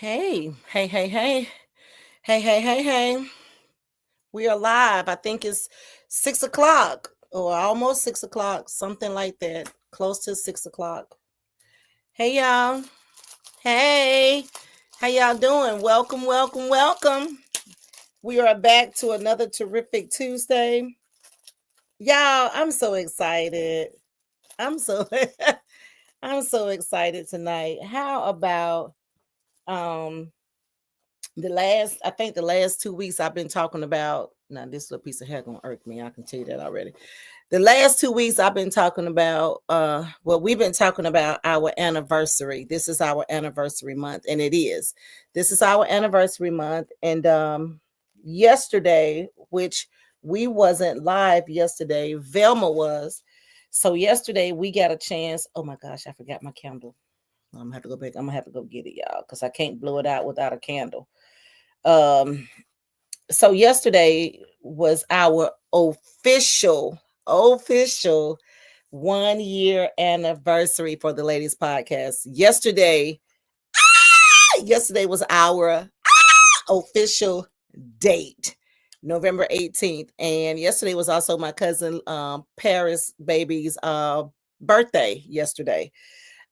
Hey, hey, hey, hey, hey, hey, hey, hey. We are live. I think it's 6 o'clock or almost 6 o'clock, something like that, close to 6 o'clock. Hey, y'all. Hey, how y'all doing? Welcome, welcome, welcome. We are back to another terrific Tuesday. Y'all, I'm so excited. I'm so I'm so excited tonight. How about um the last 2 weeks I've been talking about. Now this little piece of hair gonna irk me, I can tell you that already. The last 2 weeks I've been talking about we've been talking about our anniversary. This is our anniversary month, and it is. This is our anniversary month. And yesterday, which we wasn't live yesterday, Velma was. So yesterday we got a chance. Oh my gosh, I forgot my candle. I'm gonna have to go back. I'm gonna have to go get it, y'all, because I can't blow it out without a candle. um so yesterday was our official 1 year anniversary for the ladies podcast. Yesterday was our official date, November 18th. And yesterday was also my cousin Paris baby's birthday yesterday.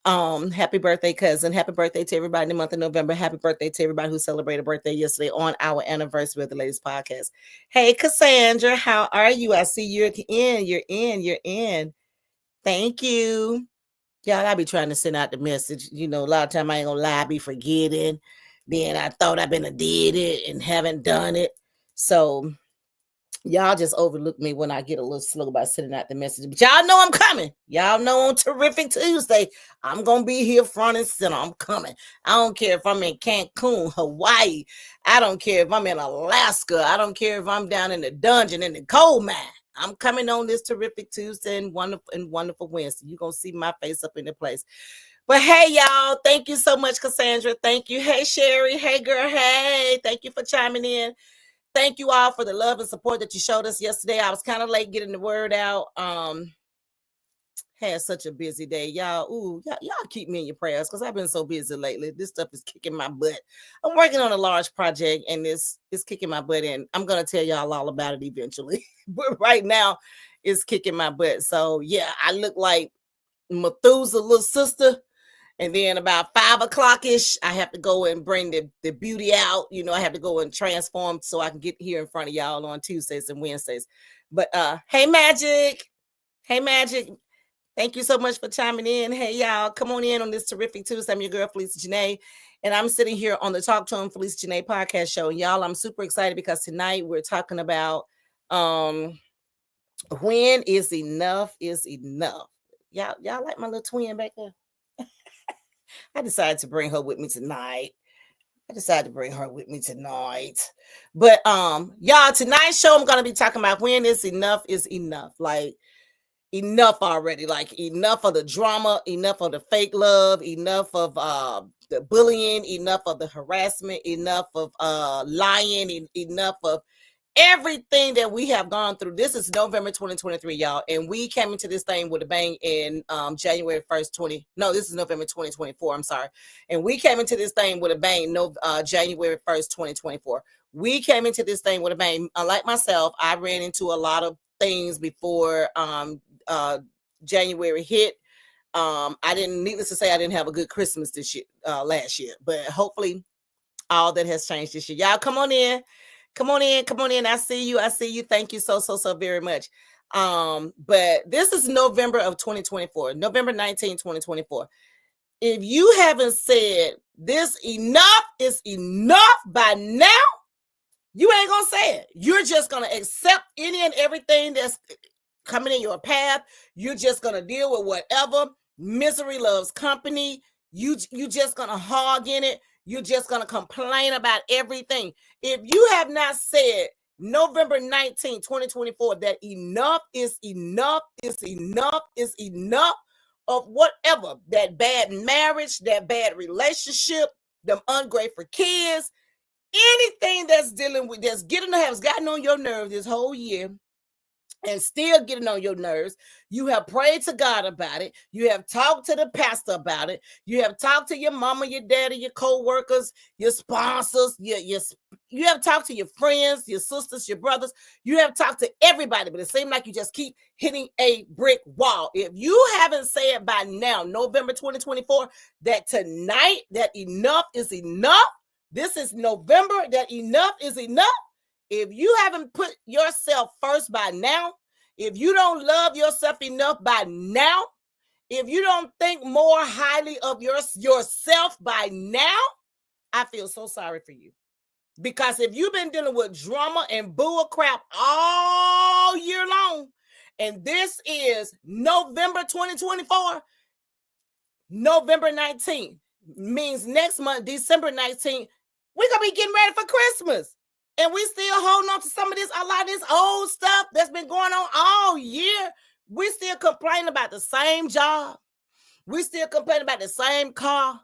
Happy birthday, cousin. Happy birthday to everybody in the month of November. Happy birthday to everybody who celebrated birthday yesterday on our anniversary of the Ladies Podcast. Hey, Cassandra, how are you? I see you're in. You're in. Thank you. Y'all, I be trying to send out the message. You know, a lot of time I ain't gonna lie, I be forgetting. Then I thought I've been a did it and haven't done it. So y'all just overlook me when I get a little slow about sending out the message. But y'all know I'm coming. Y'all know on Terrific Tuesday, I'm going to be here front and center. I'm coming. I don't care if I'm in Cancun, Hawaii. I don't care if I'm in Alaska. I don't care if I'm down in the dungeon in the coal mine. I'm coming on this Terrific Tuesday and wonderful Wednesday. You're going to see my face up in the place. But hey, y'all, thank you so much, Cassandra. Thank you. Hey, Sherry. Hey, girl. Hey, thank you for chiming in. Thank you all for the love and support that you showed us yesterday. I was kind of late getting the word out. Had such a busy day, y'all. Y'all keep me in your prayers because I've been so busy lately. This stuff is kicking my butt. I'm working on a large project, and this is kicking my butt. And I'm gonna tell y'all all about it eventually. But right now, it's kicking my butt. So yeah, I look like Methuselah's little sister. And then about 5 o'clock ish, I have to go and bring the beauty out. You know, I have to go and transform so I can get here in front of y'all on Tuesdays and Wednesdays. But hey, Magic. Hey, Magic. Thank you so much for chiming in. Hey, y'all, come on in on this terrific Tuesday. I'm your girl, Felicia Janae, and I'm sitting here on the Talk to Him Felicia Janae podcast show. And y'all, I'm super excited because tonight we're talking about when is enough is enough. Y'all like my little twin back there? I decided to bring her with me tonight. But y'all, tonight's show I'm gonna be talking about when is enough. Like enough already. Like enough of the drama, enough of the fake love, enough of the bullying, enough of the harassment, enough of lying, enough of everything that we have gone through. This is November 2023, y'all, and we came into this thing with a bang in January 1st, this is November 2024, I'm sorry. And we came into this thing with a bang January 1st, 2024. We came into this thing with a bang. Unlike myself, I ran into a lot of things before January hit. Needless to say, I didn't have a good Christmas this year, last year, but hopefully all that has changed this year. Y'all come on in. I see you. Thank you so very much. But this is November of 2024, November 19, 2024. If you haven't said this enough is enough by now, you ain't gonna say it. You're just gonna accept any and everything that's coming in your path. You're just gonna deal with whatever. Misery loves company. You just gonna hog in it. You're just gonna complain about everything. If you have not said November 19, 2024, that enough is enough of whatever, that bad marriage, that bad relationship, them ungrateful kids, anything that's dealing with, has gotten on your nerves this whole year, and still getting on your nerves. You have prayed to God about it. You have talked to the pastor about it. You have talked to your mama, your daddy, your co-workers, your sponsors, you have talked to your friends, your sisters, your brothers. You have talked to everybody, but it seems like you just keep hitting a brick wall. If you haven't said by now, November 2024, that tonight, that enough is enough, this is November, that enough is enough. If you haven't put yourself first by now, if you don't love yourself enough by now, if you don't think more highly of yourself by now, I feel so sorry for you. Because if you've been dealing with drama and bull crap all year long, and this is November 2024, November 19th means next month, December 19th, we're going to be getting ready for Christmas. And we still holding on to some of this, a lot of this old stuff that's been going on all year. We still complaining about the same job. We still complaining about the same car.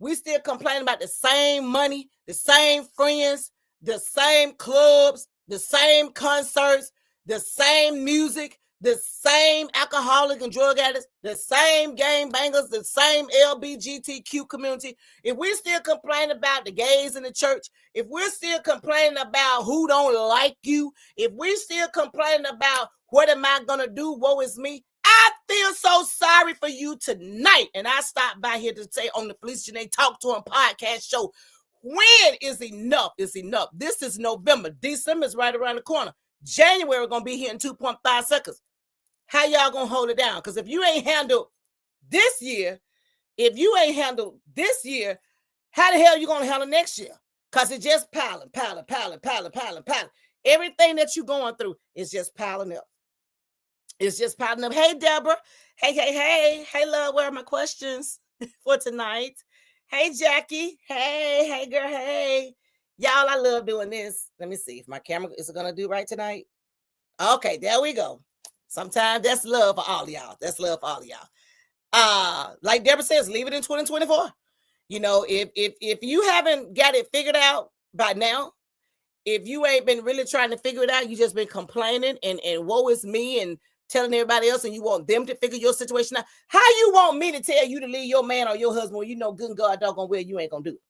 We still complaining about the same money, the same friends, the same clubs, the same concerts, the same music, the same alcoholic and drug addicts, the same game bangers, the same LGBTQ community. If we're still complaining about the gays in the church, if we're still complaining about who don't like you, if we're still complaining about what am I going to do, woe is me, I feel so sorry for you tonight. And I stopped by here to say on the Felicia Janae Talk to Him podcast show, when is enough is enough. This is November. December is right around the corner. January going to be here in 2.5 seconds. How y'all going to hold it down? Because if you ain't handled this year, how the hell you going to handle next year? Because it's just piling. Everything that you're going through is just piling up. It's just piling up. Hey, Deborah. Hey, love, where are my questions for tonight? Hey, Jackie. Hey, girl, hey. Y'all, I love doing this. Let me see if my camera is going to do right tonight. Okay, there we go. Sometimes that's love for all of y'all. That's love for all of y'all. Like Deborah says, leave it in 2024. You know, if you haven't got it figured out by now, if you ain't been really trying to figure it out, you just been complaining and woe is me and telling everybody else, and you want them to figure your situation out. How you want me to tell you to leave your man or your husband when you know good God doggone well you ain't gonna do it?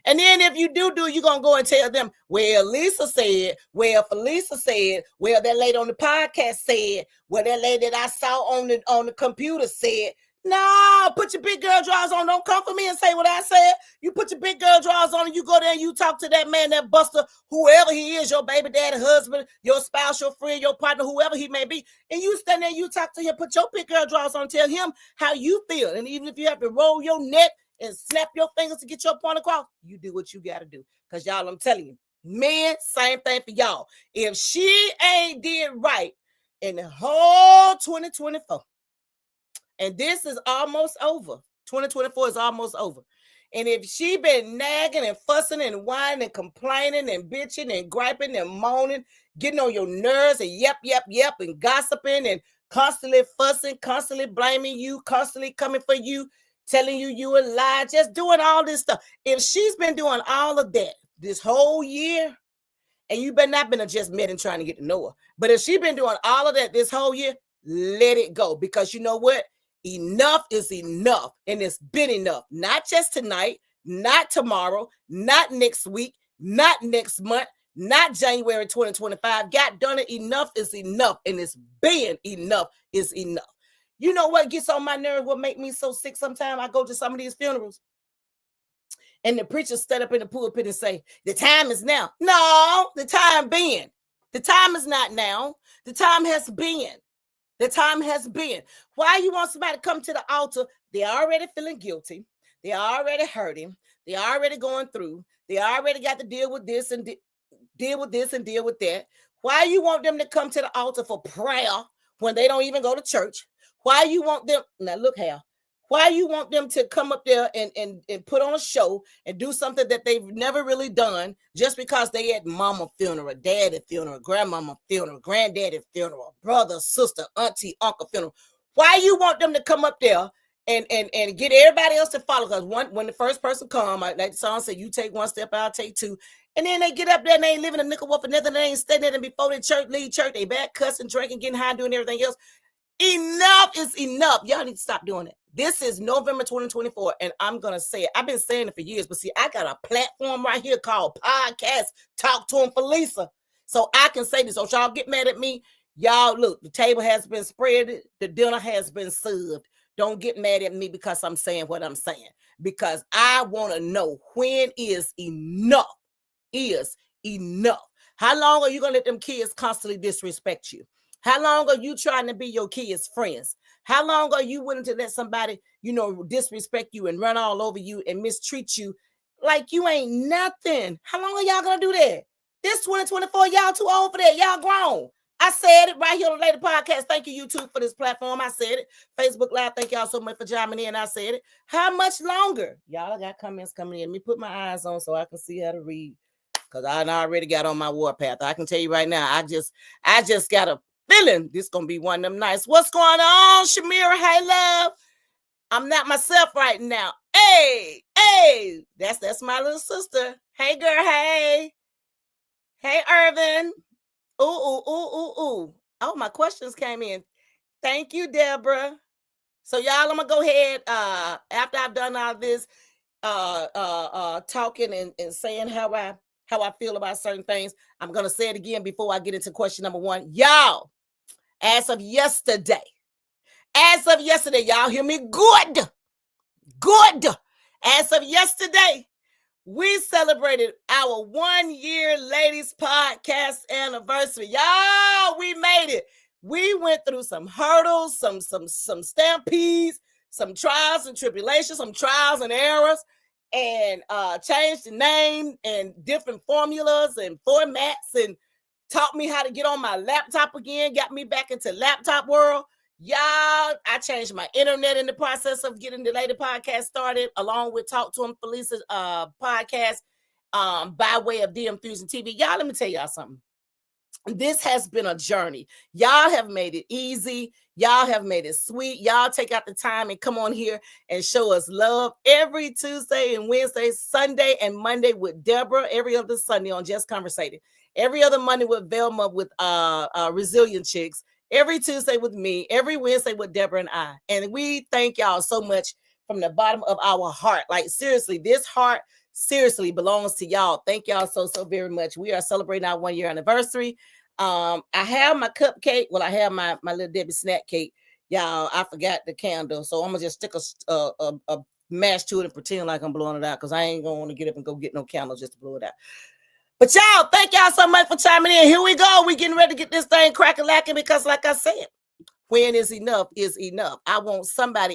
And then if you do, you're going to go and tell them, well, Lisa said, well, Felisa said, well, that lady on the podcast said, well, that lady that I saw on the computer said. No, put your big girl drawers on. Don't come for me and say what I said. You put your big girl drawers on and you go there and you talk to that man, that buster, whoever he is, your baby daddy, husband, your spouse, your friend, your partner, whoever he may be. And you stand there and you talk to him, put your big girl drawers on, and tell him how you feel. And even if you have to roll your neck and snap your fingers to get your point across, you do what you got to do. Because y'all, I'm telling you, men, same thing for y'all. If she ain't did right in the whole 2024, and this is almost over. 2024 is almost over. And if she been nagging and fussing and whining and complaining and bitching and griping and moaning, getting on your nerves and yep, and gossiping and constantly fussing, constantly blaming you, constantly coming for you, telling you a lie, just doing all this stuff. If she's been doing all of that this whole year, and you better not been just met and trying to get to know her, but if she's been doing all of that this whole year, let it go. Because you know what? Enough is enough, and it's been enough. Not just tonight, not tomorrow, not next week, not next month, not January 2025. God done it. Enough is enough, and it's been enough is enough. You know what gets on my nerve? What make me so sick sometimes? I go to some of these funerals, and the preacher stand up in the pulpit and say, the time is now. No, the time been. The time is not now. The time has been. The time has been. Why you want somebody to come to the altar? They're already feeling guilty. They're already hurting. They're already going through. They already got to deal with this and deal with this and deal with that. Why you want them to come to the altar for prayer when they don't even go to church? Why you want them? Now look, Hal. Why you want them to come up there and put on a show and do something that they've never really done just because they at mama funeral, daddy funeral, grandmama funeral, granddaddy funeral, brother, sister, auntie, uncle funeral? Why you want them to come up there and get everybody else to follow? Because when the first person come, like the song said, you take one step, I'll take two. And then they get up there and they ain't living a nickel worth for nothing. They ain't studying it. And before they leave church, they back cussing, drinking, getting high, doing everything else. Enough is enough. Y'all need to stop doing it. This is November 2024, and I'm going to say it. I've been saying it for years, but see, I got a platform right here called Podcast Talk to Him for Lisa. So I can say this. So y'all get mad at me. Y'all, look, the table has been spread. The dinner has been served. Don't get mad at me because I'm saying what I'm saying. Because I want to know when is enough. Is enough. How long are you going to let them kids constantly disrespect you? How long are you trying to be your kids' friends? How long are you willing to let somebody, disrespect you and run all over you and mistreat you like you ain't nothing? How long are y'all going to do that? This 2024, y'all too old for that. Y'all grown. I said it right here on the Lady Podcast. Thank you, YouTube, for this platform. I said it. Facebook Live, thank y'all so much for joining in. I said it. How much longer? Y'all got comments coming in. Let me put my eyes on so I can see how to read. Because I already got on my warpath. I can tell you right now, I just got a feeling this gonna be one of them nights. What's going on, Shamira? Hey, love. I'm not myself right now. Hey, that's my little sister. Hey, girl. Hey, Irvin. Ooh. Oh, my questions came in. Thank you, Deborah. So y'all, I'm gonna go ahead. After I've done all this, talking and saying how I feel about certain things, I'm gonna say it again before I get into question number one. Y'all, as of yesterday, y'all hear me? Good. As of yesterday, we celebrated our 1 year Ladies Podcast anniversary. Y'all, we made it. We went through some hurdles, some stampedes, some trials and tribulations, some trials and errors, and changed the name and different formulas and formats, and taught me how to get on my laptop again, got me back into laptop world. Y'all, I changed my internet in the process of getting the Lady Podcast started, along with Talk to Him Felicia's podcast by way of DM Fusion TV. Y'all, let me tell y'all something. This has been a journey. Y'all have made it easy. Y'all have made it sweet. Y'all take out the time and come on here and show us love every Tuesday and Wednesday, Sunday and Monday with Deborah, every other Sunday on Just Conversating, every other Monday with Velma with Resilient Chicks, every Tuesday with me, every Wednesday with Deborah and I. And we thank y'all so much from the bottom of our heart. Like, seriously, this heart seriously belongs to y'all. Thank y'all so very much. We are celebrating our 1 year anniversary. I have my cupcake. Well, I have my little Debbie snack cake. Y'all, I forgot the candle, so I'm gonna just stick a match to it and pretend like I'm blowing it out, because I ain't gonna want to get up and go get no candles just to blow it out. But y'all, thank y'all so much for chiming in. Here we go. We getting ready to get this thing crack-a-lacking, because like I said, when is enough is enough. I want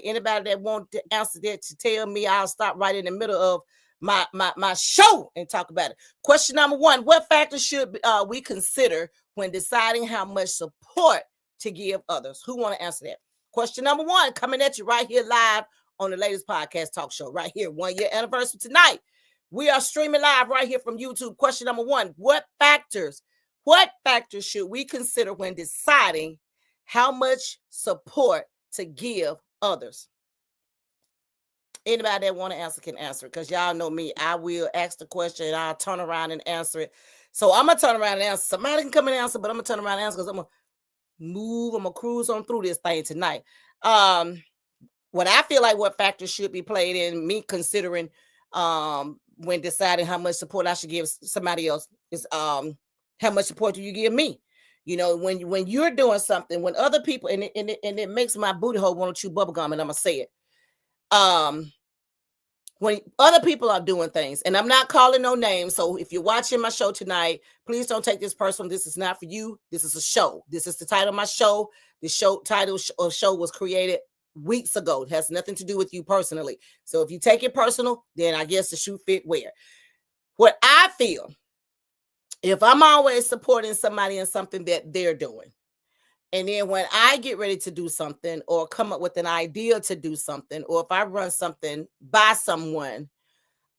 anybody that want to answer that, to tell me. I'll stop right in the middle of my show and talk about it. Question number one: what factors should we consider when deciding how much support to give others? Who want to answer that? Question number one, coming at you right here live on the Ladies Podcast Talk Show, right here, 1 year anniversary tonight. We are streaming live right here from YouTube. Question number one: what factors should we consider when deciding how much support to give others? Anybody that want to answer can answer, because y'all know me. I will ask the question and I'll turn around and answer it. So I'm going to turn around and answer. Somebody can come and answer, but I'm going to turn around and answer, because I'm going to cruise on through this thing tonight. What I feel like what factors should be played in me considering when deciding how much support I should give somebody else is how much support do you give me? When you're doing something, when other people, and it makes my booty hole want to chew bubble gum, and I'm going to say it. When other people are doing things, and I'm not calling no names, so if you're watching my show tonight, please don't take this personal. This is not for you. This is a show. This is the title of my show. The show title of show was created weeks ago. It has nothing to do with you personally. So if you take it personal, then I guess the shoe fit where. What I feel, if I'm always supporting somebody in something that they're doing, and then when I get ready to do something or come up with an idea to do something, or if I run something by someone,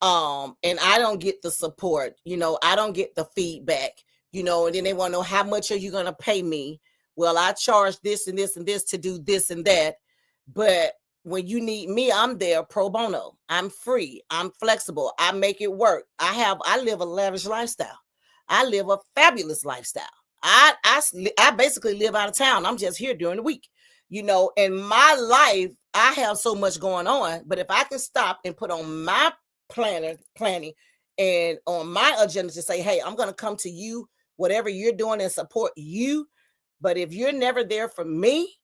and I don't get the support, I don't get the feedback, and then they want to know, how much are you going to pay me? Well, I charge this and this and this to do this and that. But when you need me, I'm there pro bono. I'm free. I'm flexible. I make it work. I live a lavish lifestyle. I live a fabulous lifestyle. I basically live out of town. I'm just here during the week. In my life, I have so much going on. But if I can stop and put on my planning and on my agenda to say, hey, I'm going to come to you, whatever you're doing, and support you. But if you're never there for me,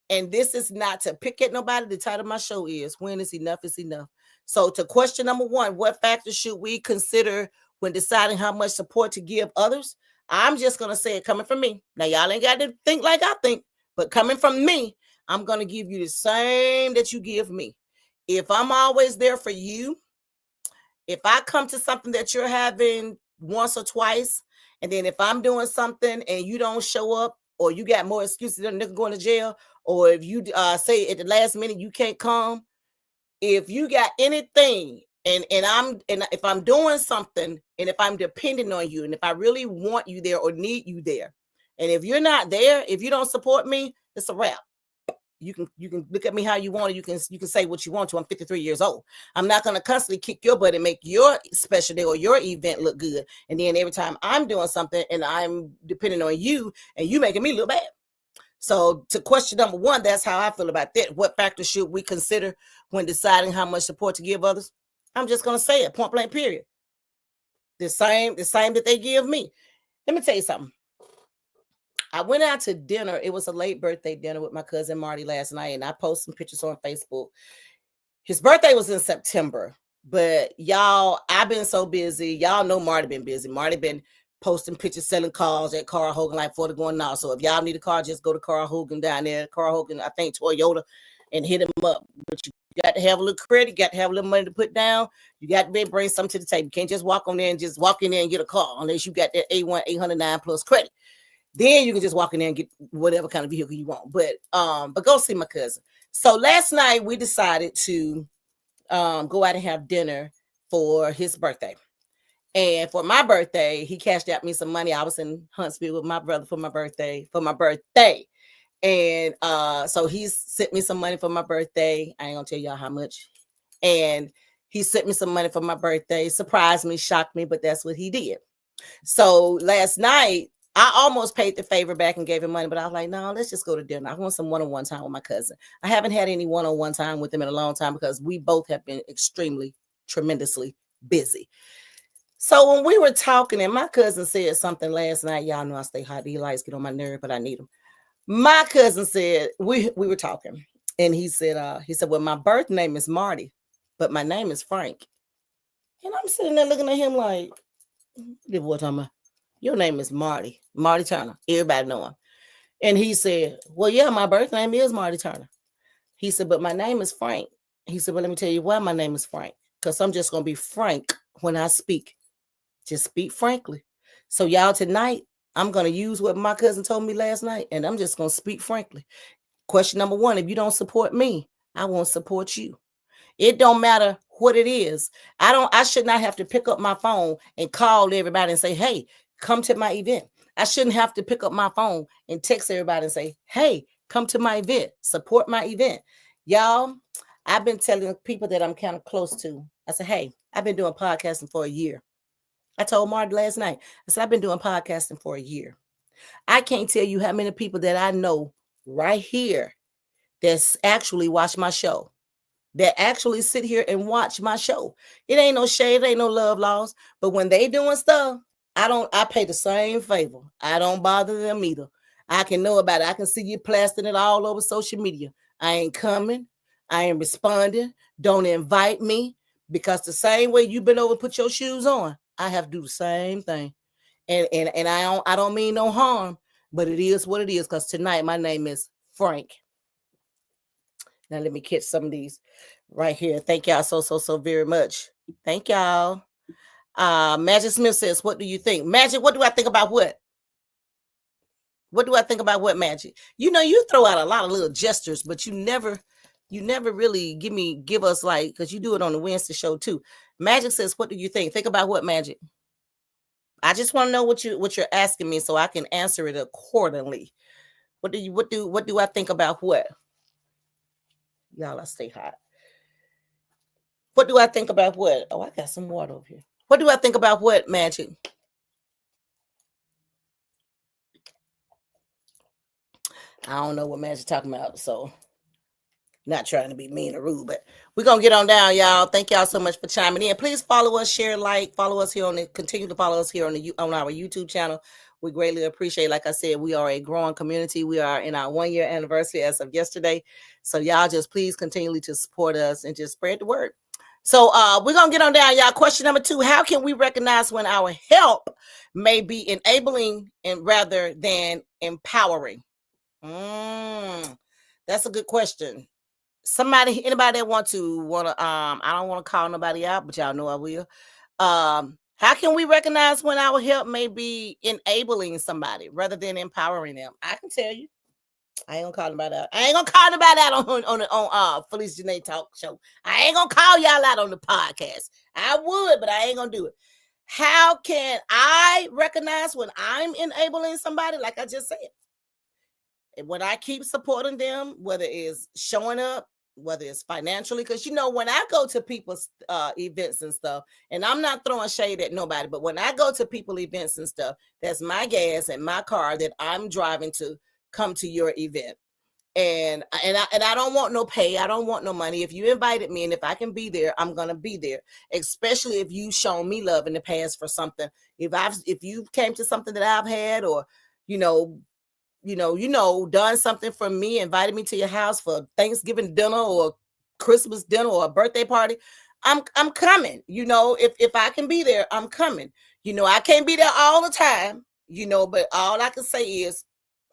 and this is not to pick at nobody, the title of my show is When is Enough is Enough. So to question number one, what factors should we consider when deciding how much support to give others? I'm just going to say it coming from me. Now, y'all ain't got to think like I think, but coming from me, I'm going to give you the same that you give me. If I'm always there for you, if I come to something that you're having once or twice, and then if I'm doing something and you don't show up, or you got more excuses than a nigga going to jail, or if you say at the last minute you can't come, if you got anything, and if I'm doing something, and if I'm depending on you, and if I really want you there or need you there, and if you're not there, if you don't support me, it's a wrap. You can look at me how you want. You can say what you want to. I'm 53 years old. I'm not going to constantly kick your butt and make your special day or your event look good. And then every time I'm doing something and I'm depending on you and you making me look bad. So to question number one, that's how I feel about that. What factors should we consider when deciding how much support to give others? I'm just going to say it, point blank, period. The same that they give me. Let me tell you something. I went out to dinner. It was a late birthday dinner with my cousin Marty last night, and I posted some pictures on Facebook. His birthday was in September, but y'all, I've been so busy. Y'all know Marty been busy. Marty been posting pictures, selling cars at Carl Hogan like for the going now. So if y'all need a car, just go to Carl Hogan down there. Carl Hogan, I think Toyota, and hit him up. But you got to have a little credit. You got to have a little money to put down. You got to be able to bring something to the table. You can't just walk in there and get a car unless you got that A1 809 plus credit. Then you can just walk in there and get whatever kind of vehicle you want. But go see my cousin. So last night we decided to go out and have dinner for his birthday. And for my birthday, he cashed out me some money. I was in Huntsville with my brother for my birthday. And so he sent me some money for my birthday. I ain't gonna tell y'all how much. And he sent me some money for my birthday. Surprised me, shocked me, but that's what he did. So last night, I almost paid the favor back and gave him money, but I was like, no, let's just go to dinner. I want some one-on-one time with my cousin. I haven't had any one-on-one time with him in a long time because we both have been tremendously busy. So when we were talking, and my cousin said something last night, y'all know I stay hot. These lights get on my nerve, but I need them. My cousin said, we were talking, and he said, well, my birth name is Marty, but my name is Frank. And I'm sitting there looking at him like, what talking about? Your name is Marty Turner. Everybody know him. And he said, well, yeah, my birth name is Marty Turner. He said, but my name is Frank. He said, well, let me tell you why my name is Frank. Because I'm just going to be frank when I speak. Just speak frankly. So y'all, tonight, I'm going to use what my cousin told me last night, and I'm just going to speak frankly. Question number one, if you don't support me, I won't support you. It don't matter what it is. I should not have to pick up my phone and call everybody and say, hey, come to my event. I shouldn't have to pick up my phone and text everybody and say, hey, come to my event, support my event. Y'all, I've been telling people that I'm kind of close to. I said, hey, I've been doing podcasting for a year. I told Marty last night, I said, I've been doing podcasting for a year. I can't tell you how many people that I know right here that's actually watch my show, that actually sit here and watch my show. It ain't no shade, it ain't no love lost. But when they doing stuff, I pay the same favor. I don't bother them either. I can know about it. I can see you plastering it all over social media. I ain't coming. I ain't responding. Don't invite me, because the same way you've been over, put your shoes on, I have to do the same thing. And I don't mean no harm, but it is what it is. Because tonight my name is Frank. Now let me catch some of these right here. Thank y'all so very much. Thank y'all. Magic Smith says, what do you think? Magic, what do I think about what? What do I think about what, Magic? You know, you throw out a lot of little gestures, but you never really give us like, because you do it on the Wednesday show too. Magic says, what do you think? Think about what, Magic? I just want to know what you're asking me so I can answer it accordingly. What do I think about what? Y'all, I stay hot. What do I think about what? Oh, I got some water over here. What do I think about what, Magic? I don't know what Magic talking about, so not trying to be mean or rude, but we're gonna get on down, y'all. Thank y'all so much for chiming in. Please follow us, share, like, follow us here on the continue to follow us here on our YouTube channel. We greatly appreciate. Like I said, we are a growing community. We are in our 1 year anniversary as of yesterday. So y'all just please continually to support us and just spread the word. So we're gonna get on down, y'all. Question number 2: how can we recognize when our help may be enabling and rather than empowering? That's a good question. Anybody that wanna I don't want to call nobody out, but y'all know I will. How can we recognize when our help may be enabling somebody rather than empowering them? I can tell you. I ain't gonna call nobody out. I ain't gonna call nobody out on Felice Janae Talk Show. I ain't gonna call y'all out on the podcast. I would, but I ain't gonna do it. How can I recognize when I'm enabling somebody? Like I just said, and when I keep supporting them, whether it's showing up, whether it's financially, because when I go to people's events and stuff, and I'm not throwing shade at nobody, but when I go to people events and stuff, that's my gas and my car that I'm driving to come to your event. And I don't want no pay. I don't want no money. If you invited me and if I can be there, I'm gonna be there. Especially if you shown me love in the past for something. If you came to something that I've had, or you know done something for me, invited me to your house for Thanksgiving dinner or Christmas dinner or a birthday party, I'm coming. If I can be there, I'm coming. I can't be there all the time, but all I can say is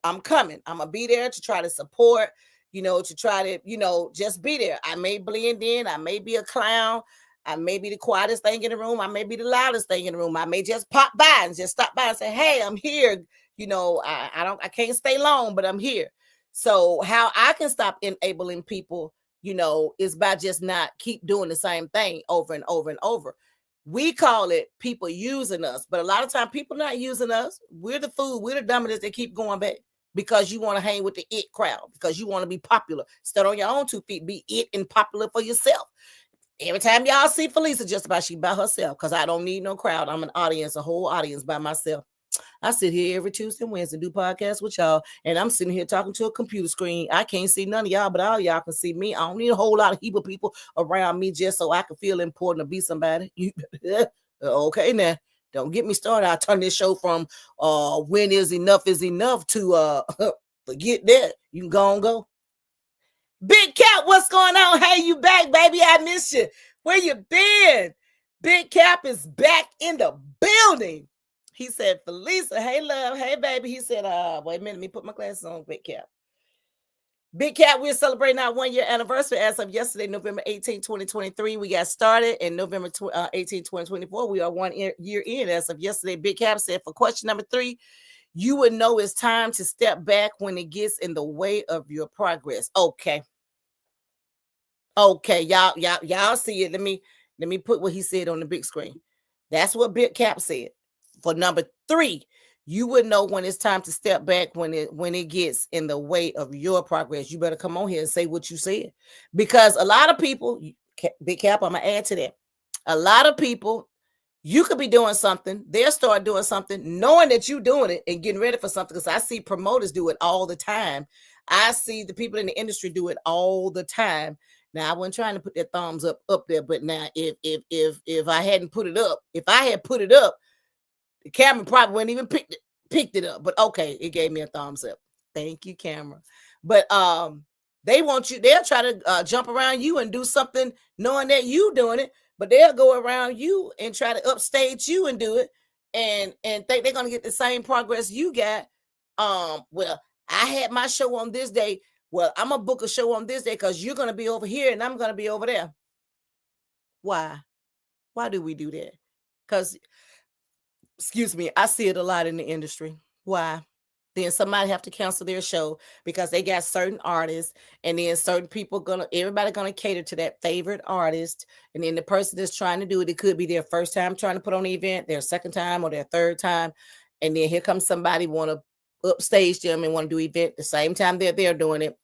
I'm coming. I'm gonna be there to try to support, to try to, just be there. I may blend in, I may be a clown, I may be the quietest thing in the room, I may be the loudest thing in the room. I may just pop by and just stop by and say, hey, I'm here. I can't stay long, but I'm here. So how I can stop enabling people, is by just not keep doing the same thing over and over and over. We call it people using us, but a lot of time people not using us. We're the food, we're the dummies that keep going back because you want to hang with the it crowd, because you want to be popular. Stand on your own 2 feet, be it and popular for yourself. Every time y'all see Felisa, just about she by herself, because I don't need no crowd. I'm an audience, a whole audience by myself. I sit here every Tuesday and Wednesday, do podcasts with y'all, and I'm sitting here talking to a computer screen. I can't see none of y'all, but all y'all can see me. I don't need a whole lot of heap of people around me just so I can feel important to be somebody. Okay, now. Don't get me started. I turn this show from when is enough to forget that. You can go and go. Big Cap, what's going on? Hey, you back, baby. I missed you. Where you been? Big Cap is back in the building. He said, Felisa, hey, love. Hey, baby. He said, wait a minute. Let me put my glasses on, Big Cap. Big Cap, we're celebrating our 1 year anniversary as of yesterday, November 18, 2023. We got started in November 18, 2024. We are 1 year in as of yesterday. Big Cap said, for question number 3, you would know it's time to step back when it gets in the way of your progress. Okay, y'all see it. Let me put what he said on the big screen. That's what Big Cap said. For number 3, you would know when it's time to step back when it gets in the way of your progress. You better come on here and say what you said, because a lot of people, Big Cap, I'm gonna add to that. A lot of people, you could be doing something, they'll start doing something, knowing that you're doing it and getting ready for something. Because I see promoters do it all the time. I see the people in the industry do it all the time. Now, I wasn't trying to put that thumbs up there, but now if I hadn't put it up, if I had put it up, the camera probably wouldn't even picked it up. But okay, it gave me a thumbs up. Thank you, camera. But they'll try to jump around you and do something knowing that you doing it, but they'll go around you and try to upstage you and do it and think they're gonna get the same progress you got. Well, I had my show on this day. Well, I'm gonna book a show on this day because you're gonna be over here and I'm gonna be over there. Why? Why do we do that? Because, excuse me, I see it a lot in the industry. Why? Then somebody have to cancel their show because they got certain artists, and then certain people everybody gonna cater to that favorite artist. And then the person that's trying to do it could be their first time trying to put on the event, their second time or their third time. And then here comes somebody want to upstage them and want to do event the same time they're doing it.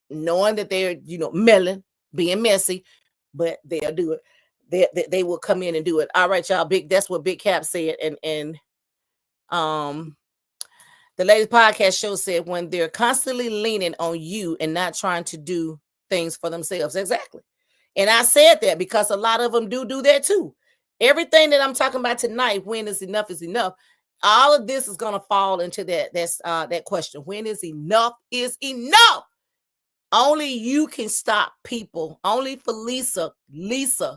knowing that they're, meddling, being messy, but they'll do it. They will come in and do it. All right, y'all. That's what Big Cap said. And the latest podcast show said when they're constantly leaning on you and not trying to do things for themselves. Exactly. And I said that because a lot of them do that too. Everything that I'm talking about tonight, when is enough is enough. All of this is going to fall into that question. When is enough is enough. Only you can stop people. Only for Lisa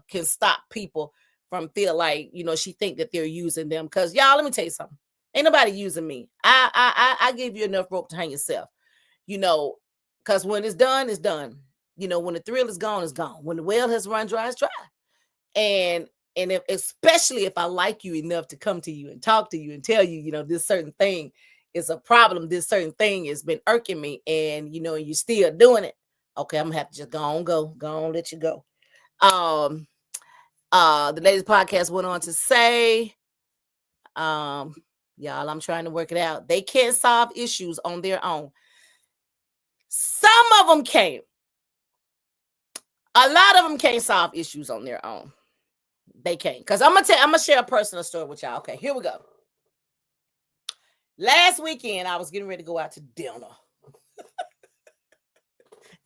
can stop people from feel like, she think that they're using them. Because y'all, let me tell you something. Ain't nobody using me. I give you enough rope to hang yourself. Because when it's done, it's done. When the thrill is gone, it's gone. When the well has run dry, it's dry. And especially if I like you enough to come to you and talk to you and tell you, this certain thing is a problem. This certain thing has been irking me, and you're still doing it. Okay, I'm gonna have to just go on, let you go. The latest podcast went on to say, y'all, I'm trying to work it out. They can't solve issues on their own. Some of them can't. A lot of them can't solve issues on their own. They can't. Because I'm gonna share a personal story with y'all. Okay, here we go. Last weekend, I was getting ready to go out to dinner.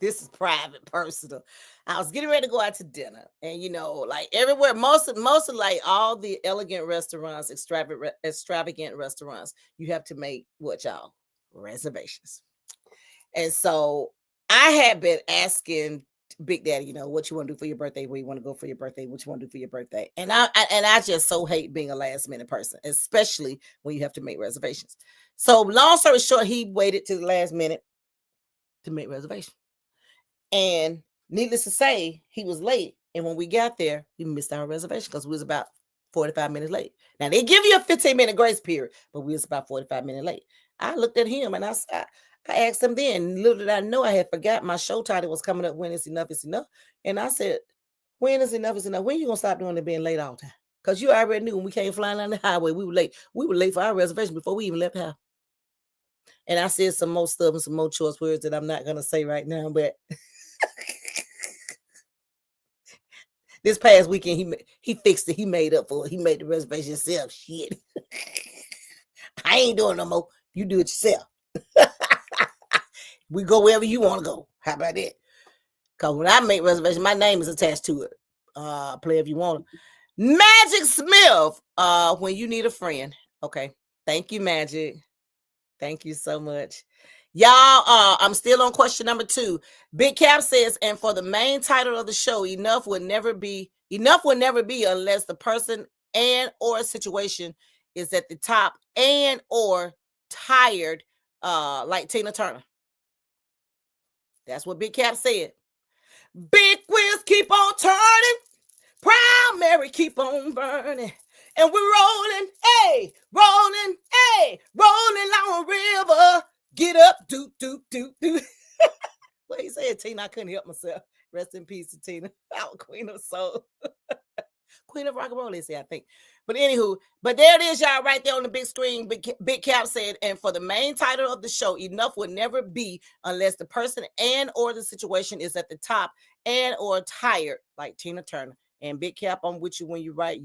This is private, personal. I was getting ready to go out to dinner, and like everywhere, most of like all the elegant restaurants, extravagant restaurants, you have to make what, y'all? Reservations. And so I had been asking Big Daddy, what you want to do for your birthday, where you want to go for your birthday, what you want to do for your birthday. And I just so hate being a last minute person, especially when you have to make reservations. So long story short, he waited to the last minute to make reservations. And needless to say, he was late. And when we got there, we missed our reservation because we was about 45 minutes late. Now, they give you a 15-minute grace period, but we was about 45 minutes late. I looked at him and I asked him then, little did I know I had forgot my show title was coming up, When Is Enough Is Enough. And I said, when is enough is enough? When you going to stop doing it being late all the time? Because you already knew when we came flying down the highway, we were late. We were late for our reservation before we even left the house. And I said some more stuff and some more choice words that I'm not going to say right now, but this past weekend, he fixed it. He made up for it. He made the reservation himself. Shit. I ain't doing no more. You do it yourself. We go wherever you want to go. How about that? Because when I make reservations, my name is attached to it. Play if you want. Magic Smith, when you need a friend. Okay. Thank you, Magic. Thank you so much. Y'all, I'm still on question number 2. Big Cap says, and for the main title of the show, enough will never be unless the person and or situation is at the top and or tired, like Tina Turner. That's what Big Cap said. Big wheels keep on turning, Proud Mary keep on burning. And we're rolling, rolling along a river. Get up, do. What he said, Tina, I couldn't help myself. Rest in peace to Tina, our queen of soul. Queen of rock and roll, they say, I think. But anywho, but there it is, y'all, right there on the big screen. Big Cap said, and for the main title of the show, enough will never be unless the person and or the situation is at the top and or tired, like Tina Turner. And Big Cap, I'm with you when you write.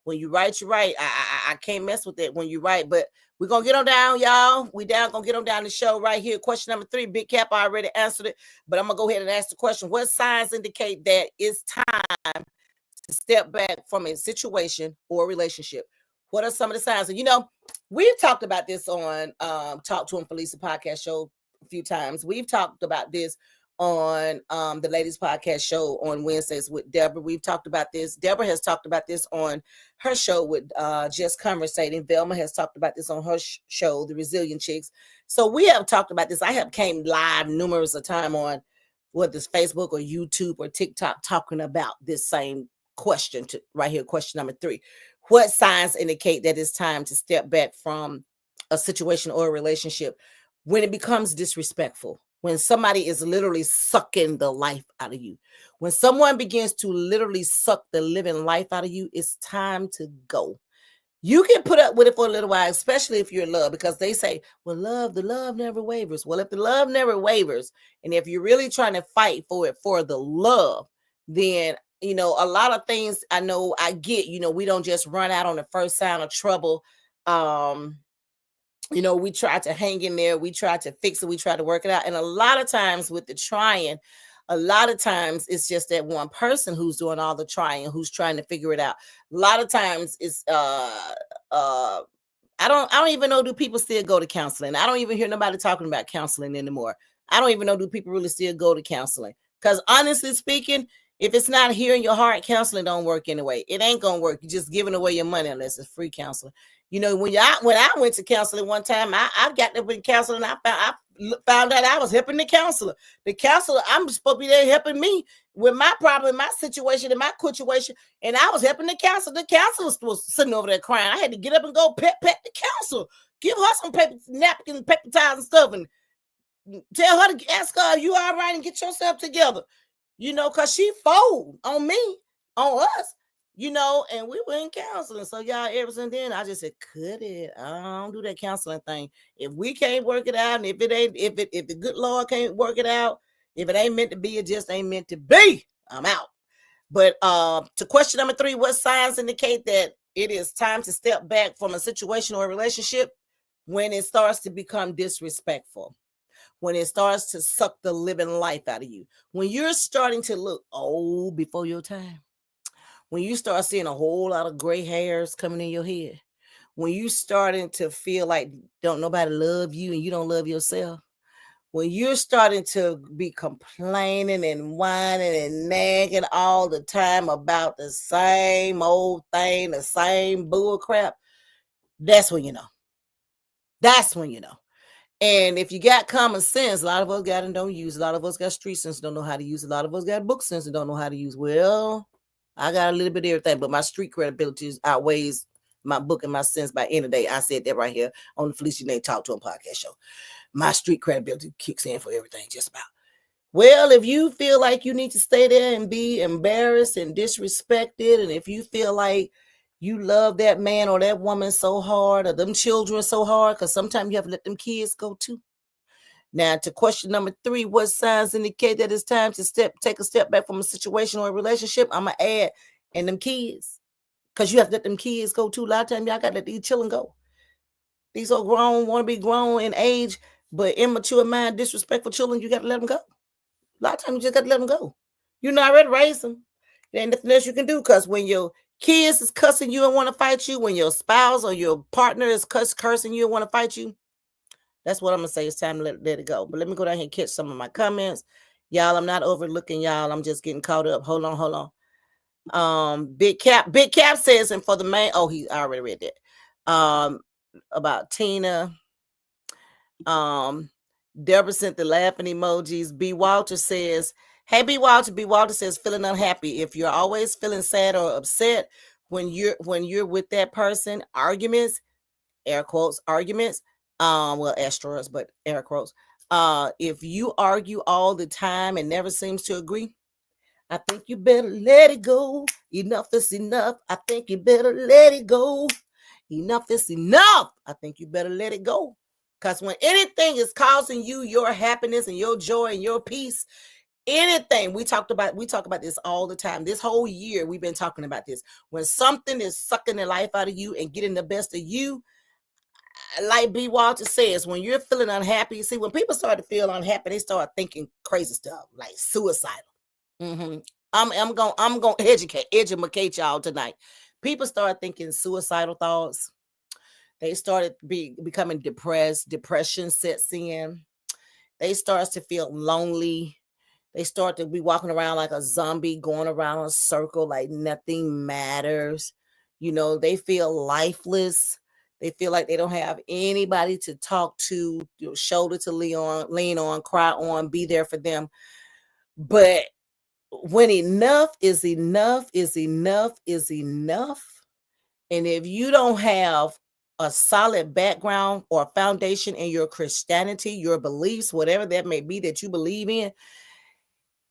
When you write, you write. I can't mess with it when you write, but we're going to get on down, y'all. We down, going to get on down the show right here. Question number 3, Big Cap, I already answered it, but I'm going to go ahead and ask the question. What signs indicate that it's time to step back from a situation or relationship? What are some of the signs? And we've talked about this on Talk to Him Felicia podcast show a few times. We've talked about this on the ladies podcast show on Wednesdays with Deborah. We've talked about this. Deborah has talked about this on her show with Just Conversating. Velma has talked about this on her show, The Resilient Chicks. So we have talked about this. I have came live numerous of time on whether it's Facebook or YouTube or TikTok talking about this same question right here. Question number 3. What signs indicate that it's time to step back from a situation or a relationship? When it becomes disrespectful, when somebody is literally sucking the life out of you, when someone begins to literally suck the living life out of you, it's time to go. You can put up with it for a little while, especially if you're in love, because they say, well, the love never wavers. Well, if the love never wavers, and if you're really trying to fight for it for the love, then, a lot of things I know I get, we don't just run out on the first sign of trouble. Um, we try to hang in there, we try to fix it, we try to work it out. And a lot of times with the trying, a lot of times it's just that one person who's doing all the trying, who's trying to figure it out. A lot of times it's uh I don't even know, do people still go to counseling? I don't even hear nobody talking about counseling anymore. I don't even know, do people really still go to counseling? Because honestly speaking, if it's not here in your heart, counseling don't work anyway. It ain't gonna work. You're just giving away your money unless it's free counseling. When I went to counseling one time, I got up in counseling. I found out I was helping the counselor. The counselor, I'm supposed to be there helping me with my problem, my situation, and my situation. And I was helping the counselor. The counselor was sitting over there crying. I had to get up and go pet the counselor, give her some paper napkins, paper towels, and stuff, and tell her to ask her, you all right, and get yourself together. Because she fold on me, on us, and we were in counseling. So y'all, ever since then, I just said, cut it. I don't do that counseling thing. If we can't work it out, and if the good Lord can't work it out, if it ain't meant to be, it just ain't meant to be. I'm out. But to question number 3, what signs indicate that it is time to step back from a situation or a relationship? When it starts to become disrespectful, when it starts to suck the living life out of you, when you're starting to look old before your time, when you start seeing a whole lot of gray hairs coming in your head, when you starting to feel like don't nobody love you and you don't love yourself, when you're starting to be complaining and whining and nagging all the time about the same old thing, the same bull crap, that's when you know. That's when you know. And if you got common sense, a lot of us got and don't use. A lot of us got street sense, don't know how to use. A lot of us got book sense and don't know how to use. Well, I got a little bit of everything, but my street credibility outweighs my book and my sense by any day. I said that right here on the Felicia Nate Talk to a podcast show. My street credibility kicks in for everything, just about. Well, if you feel like you need to stay there and be embarrassed and disrespected, and if you feel like you love that man or that woman so hard, or them children so hard, because sometimes you have to let them kids go too. Now, to question number 3, what signs indicate that it's time to take a step back from a situation or a relationship? I'm gonna add, and them kids, because you have to let them kids go too. A lot of times, y'all got to let these children go. These are grown, want to be grown in age, but immature mind, disrespectful children. You got to let them go. A lot of times, you just got to let them go. You're not ready to raise them. There ain't nothing else you can do, because when your kids is cussing you and want to fight you, when your spouse or your partner is cursing you and want to fight you, that's what I'm gonna say. It's time to let it go. But let me go down here and catch some of my comments. Y'all, I'm not overlooking y'all. I'm just getting caught up. Hold on. Big Cap says, and for the main, I already read that. About Tina. Deborah sent the laughing emojis. B. Walter says, hey, B. Walter. B. Walter says, feeling unhappy. If you're always feeling sad or upset when you're with that person, arguments, air quotes, arguments, well, extras, but air quotes. If you argue all the time and never seems to agree, I think you better let it go. Enough is enough. I think you better let it go. Enough is enough. I think you better let it go. Because when anything is causing you your happiness and your joy and your peace, anything we talk about this all the time. This whole year we've been talking about this. When something is sucking the life out of you and getting the best of you, like B. Walter says, when you're feeling unhappy, see, when people start to feel unhappy, they start thinking crazy stuff like suicidal. I'm gonna educate y'all tonight. People start thinking suicidal thoughts. They started becoming depressed. Depression sets in. They start to feel lonely. They start to be walking around like a zombie, going around in a circle like nothing matters. They feel lifeless. They feel like they don't have anybody to talk to, shoulder to lean on, cry on, be there for them. But when enough is enough is enough is enough, and if you don't have a solid background or foundation in your Christianity, your beliefs, whatever that may be that you believe in,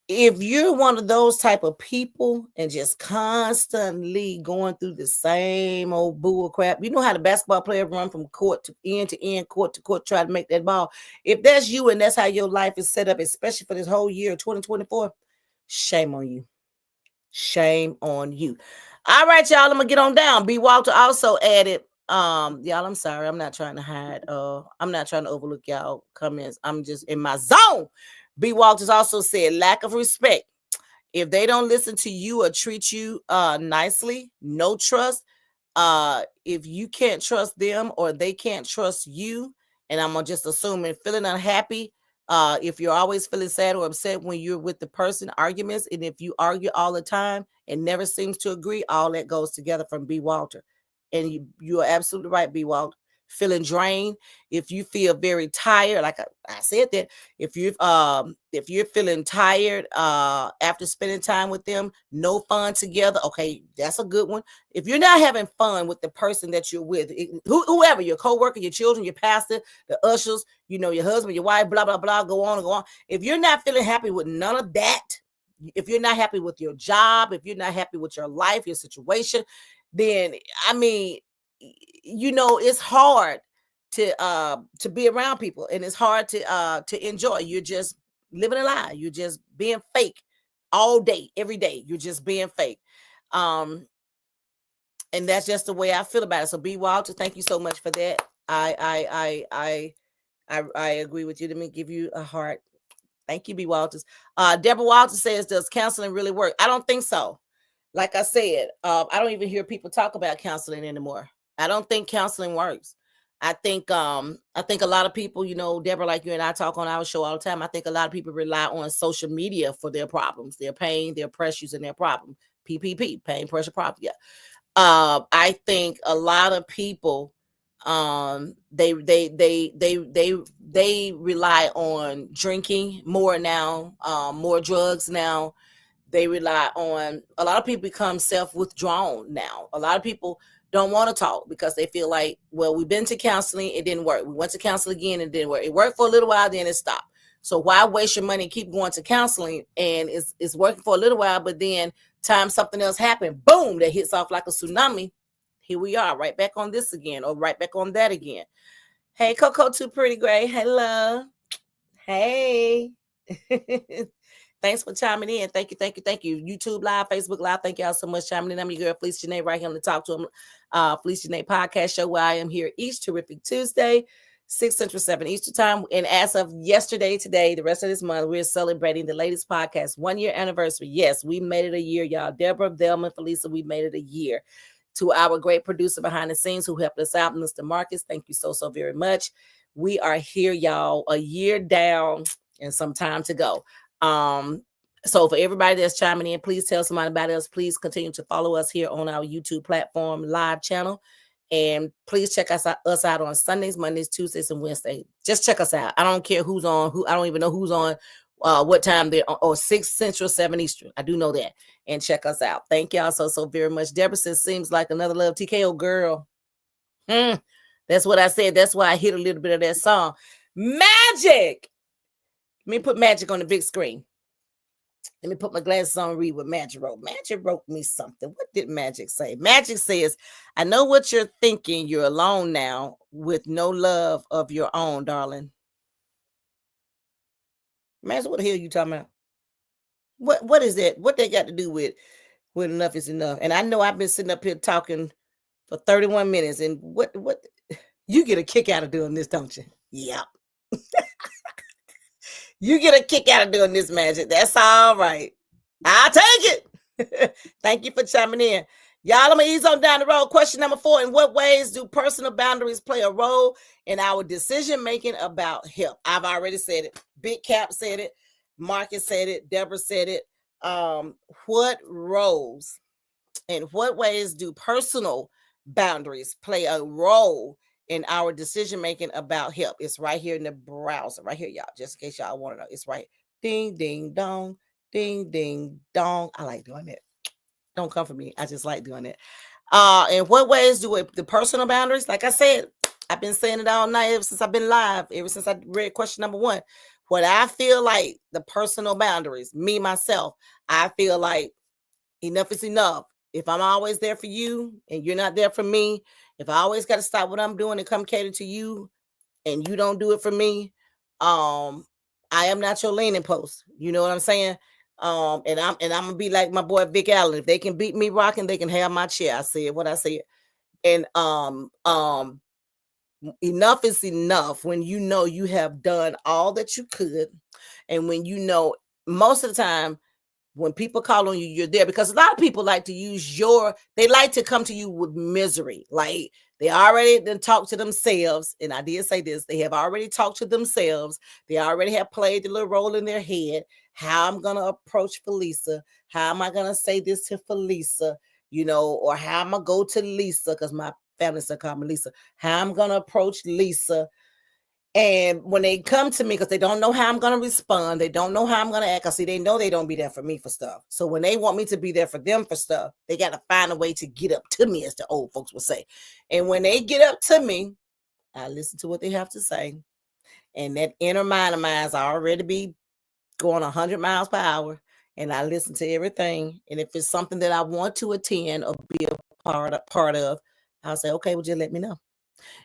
if you're one of those type of people and just constantly going through the same old bull crap, you know how the basketball player run from court to end, court to court, try to make that ball. If that's you and that's how your life is set up, especially for this whole year, 2024, shame on you. Shame on you. All right, y'all. I'm gonna get on down. B. Walter also added, y'all, I'm sorry. I'm not trying to hide. I'm not trying to overlook y'all comments. I'm just in my zone. B. Walters also said lack of respect. If they don't listen to you or treat you nicely, no trust. If you can't trust them or they can't trust you, and I'm just assuming feeling unhappy, if you're always feeling sad or upset when you're with the person, arguments, and if you argue all the time and never seems to agree, all that goes together from B. Walter. And you are absolutely right, B. Walter. Feeling drained, if you feel very tired, like I said that, if you're feeling tired after spending time with them, no fun together, okay, that's a good one. If you're not having fun with the person that you're with, whoever, your coworker, your children, your pastor, the ushers, your husband, your wife, blah blah blah, go on and go on. If you're not feeling happy with none of that, if you're not happy with your job, if you're not happy with your life, your situation, then I mean, it's hard to be around people, and it's hard to enjoy. You're just living a lie. You're just being fake all day, every day. You're just being fake. Um, and that's just the way I feel about it. So B. Walter, thank you so much for that. I agree with you. Let me give you a heart. Thank you, B. Walters. Deborah Walters says, does counseling really work? I don't think so. Like I said, I don't even hear people talk about counseling anymore. I don't think counseling works. I think a lot of people, Deborah, like you and I talk on our show all the time. I think a lot of people rely on social media for their problems, their pain, their pressures, and their problem. PPP, pain, pressure, problem. Yeah. I think a lot of people, they rely on drinking more now, more drugs now. They rely on, a lot of people become self-withdrawn now. A lot of people don't want to talk because they feel like, well, we've been to counseling, it didn't work. We went to counseling again, it didn't work. It worked for a little while, then it stopped. So why waste your money and keep going to counseling, and it's working for a little while, but then time something else happened, boom, that hits off like a tsunami. Here we are, right back on this again, or right back on that again. Hey, Coco Too Pretty Gray. Hello. Hey. Thanks for chiming in. Thank you, thank you, thank you. YouTube Live, Facebook Live. Thank y'all so much chiming in. I'm your girl, Felice Janae, right here on the Talk to Him, Felice Janae podcast show, where I am here each terrific Tuesday, 6 Central, 7 Eastern time. And as of yesterday, today, the rest of this month, we're celebrating the latest podcast 1 year anniversary. Yes, we made it a year, y'all. Deborah, Velma, Felisa, we made it a year. To our great producer behind the scenes who helped us out, Mr. Marcus, thank you so very much. We are here, y'all, a year down and some time to go. So for everybody that's chiming in, please tell somebody about us. Please continue to follow us here on our YouTube platform live channel. And please check us out on Sundays, Mondays, Tuesdays, and Wednesdays. Just check us out. I don't care who's on, I don't even know who's on, what time they're on, or 6 Central, 7 Eastern. I do know that. And check us out. Thank y'all so very much. Deborah says, seems like another Love TKO girl. That's what I said. That's why I hit a little bit of that song. Magic. Let me put Magic on the big screen. Let me put my glasses on and read what Magic wrote. Magic wrote me something. What did Magic say? Magic says, I know what you're thinking. You're alone now with no love of your own, darling. Magic, what the hell are you talking about? What is that? What they got to do with enough is enough? And I know I've been sitting up here talking for 31 minutes. And what you get a kick out of doing this, don't you? Yep. You get a kick out of doing this, Magic. That's all right. I'll take it. Thank you for chiming in. Y'all, I'm going to ease on down the road. Question number 4. In what ways do personal boundaries play a role in our decision-making about health? I've already said it. Big Cap said it. Marcus said it. Deborah said it. What roles, in what ways do personal boundaries play a role in our decision-making about health? It's right here in the browser. Right here, y'all. Just in case y'all want to know. It's right. Ding, ding, dong. Ding, ding, dong. I like doing it. Don't come for me. I just like doing it. In what ways do the personal boundaries? Like I said, I've been saying it all night ever since I've been live, ever since I read question number 1. What I feel like the personal boundaries, me myself, I feel like enough is enough. If I'm always there for you and you're not there for me, if I always got to stop what I'm doing and come cater to you and you don't do it for me, I am not your leaning post. You know what I'm saying? And I'm gonna be like my boy Vic Allen. If they can beat me rocking, they can have my chair. I said what I said. And enough is enough when you know you have done all that you could, and when you know most of the time when people call on you, you're there, because a lot of people like to they like to come to you with misery. Like they already then talk to themselves. And I did say this, they have already talked to themselves. They already have played the little role in their head. How I'm going to approach Felisa. How am I going to say this to Felisa? Or how I'm going to go to Lisa, because my family still call me Lisa. How I'm going to approach Lisa. And when they come to me, because they don't know how I'm going to respond, they don't know how I'm going to act. I see they know they don't be there for me for stuff. So when they want me to be there for them for stuff, they got to find a way to get up to me, as the old folks would say. And when they get up to me, I listen to what they have to say. And that inner mind of mine is already be going 100 miles per hour. And I listen to everything. And if it's something that I want to attend or be a part of, I'll say, okay, well, just let me know.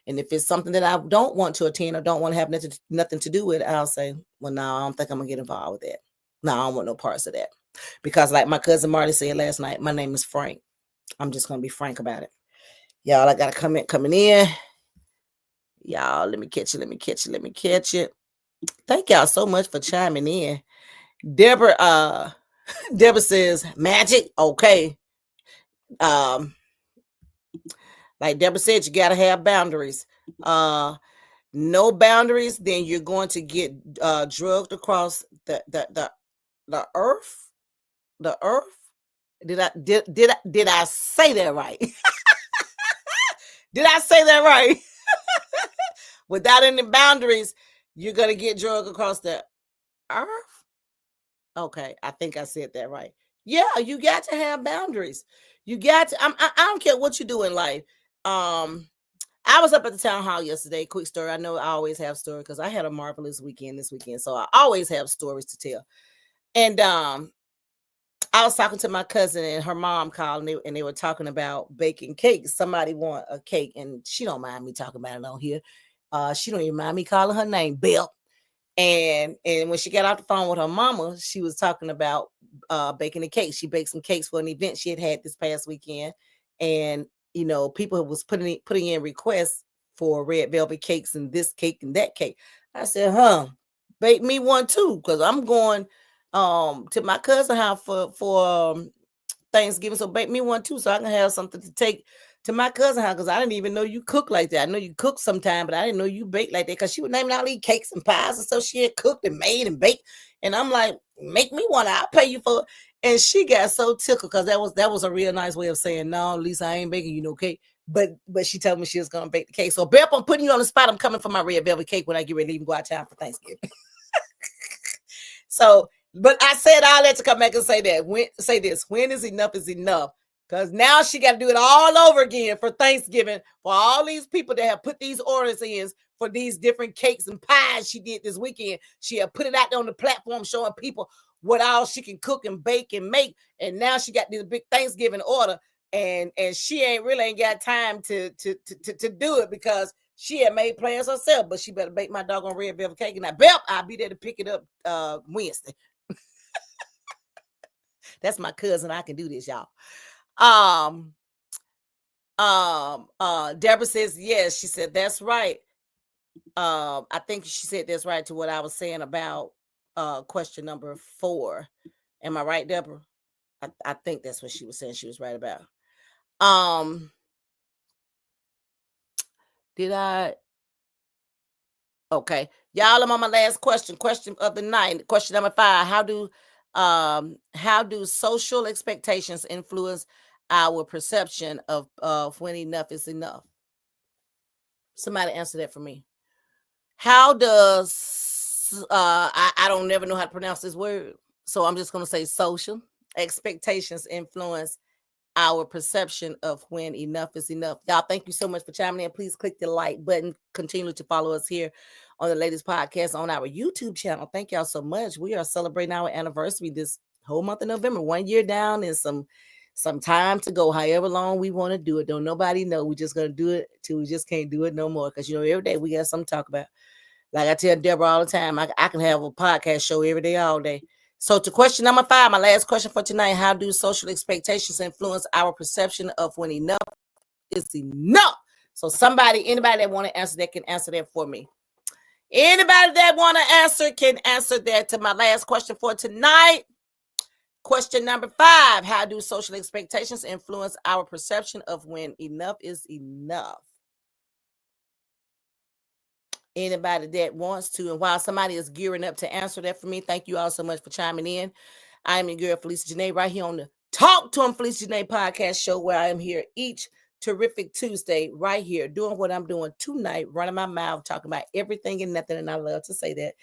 And if it's something that I don't want to attend or don't want to have nothing to do with, I'll say, well, no, I don't think I'm going to get involved with that. No, I don't want no parts of that. Because like my cousin Marty said last night, my name is Frank. I'm just going to be frank about it. Y'all, I got a comment coming in. Y'all, let me catch it. Thank y'all so much for chiming in. Deborah says, magic, okay. Like Deborah said, you got to have boundaries. No boundaries, then you're going to get drugged across the earth. The earth. Did I say that right? Did I say that right? Without any boundaries, you're gonna get drugged across the earth. Okay, I think I said that right. Yeah, you got to have boundaries. You got to. I don't care what you do in life. I was up at the town hall yesterday. Quick story. I know I always have stories because I had a marvelous weekend this weekend. So I always have stories to tell. And I was talking to my cousin and her mom called and they were talking about baking cakes. Somebody want a cake and she don't mind me talking about it on here. She don't even mind me calling her name, Belle. And when she got off the phone with her mama, she was talking about baking a cake. She baked some cakes for an event she had this past weekend. And people was putting in requests for red velvet cakes and this cake and that cake. I said, bake me one too, because I'm going to my cousin's house for Thanksgiving. So bake me one too, so I can have something to take to my cousin's house, because I didn't even know you cook like that. I know you cook sometime, but I didn't know you bake like that, because she was naming all these cakes and pies and stuff she had cooked and made and baked. And I'm like, make me one, I'll pay you for it. And she got so tickled, because that was a real nice way of saying, no, Lisa, I ain't baking you no cake. But she told me she was gonna bake the cake. So Beth, I'm putting you on the spot. I'm coming for my red velvet cake when I get ready to leave and go out of town for Thanksgiving. So, but I said all that to come back and say that. When is enough is enough. Because now she got to do it all over again for Thanksgiving for all these people that have put these orders in for these different cakes and pies she did this weekend. She had put it out there on the platform showing people what all she can cook and bake and make. And now she got this big Thanksgiving order, and she ain't got time to do it, because she had made plans herself. But she better bake my doggone red velvet cake. And I'll be there to pick it up Wednesday. That's my cousin. I can do this, y'all. Deborah says yes. She said that's right. I think she said that's right to what I was saying about question number 4. Am I right, Deborah? I think that's what she was saying. She was right about. Did I? Okay, y'all. I'm on my last question. Question of the night. Question number 5. How do social expectations influence our perception of when enough is enough? Somebody answer that for me. How does I don't never know how to pronounce this word, so I'm just going to say social expectations influence our perception of when enough is enough. Y'all, thank you so much for chiming in. Please click the like button. Continue to follow us here on the latest podcast on our YouTube channel. Thank y'all so much. We are celebrating our anniversary this whole month of November, 1 year down and some time to go, however long we want to do it. Don't nobody know. We're just going to do it till we just can't do it no more. Because, every day we got something to talk about. Like I tell Deborah all the time, I can have a podcast show every day, all day. So to question number 5, my last question for tonight, how do social expectations influence our perception of when enough is enough? So anybody that want to answer that can answer that for me. Anybody that want to answer can answer that to my last question for tonight. Question number 5, how do social expectations influence our perception of when enough is enough? Anybody that wants to, and while somebody is gearing up to answer that for me, thank you all so much for chiming in. I'm your girl, Felicia Janae, right here on the Talk to Him Felicia Janae podcast show, where I am here each terrific Tuesday, right here, doing what I'm doing tonight, running my mouth, talking about everything and nothing, and I love to say that.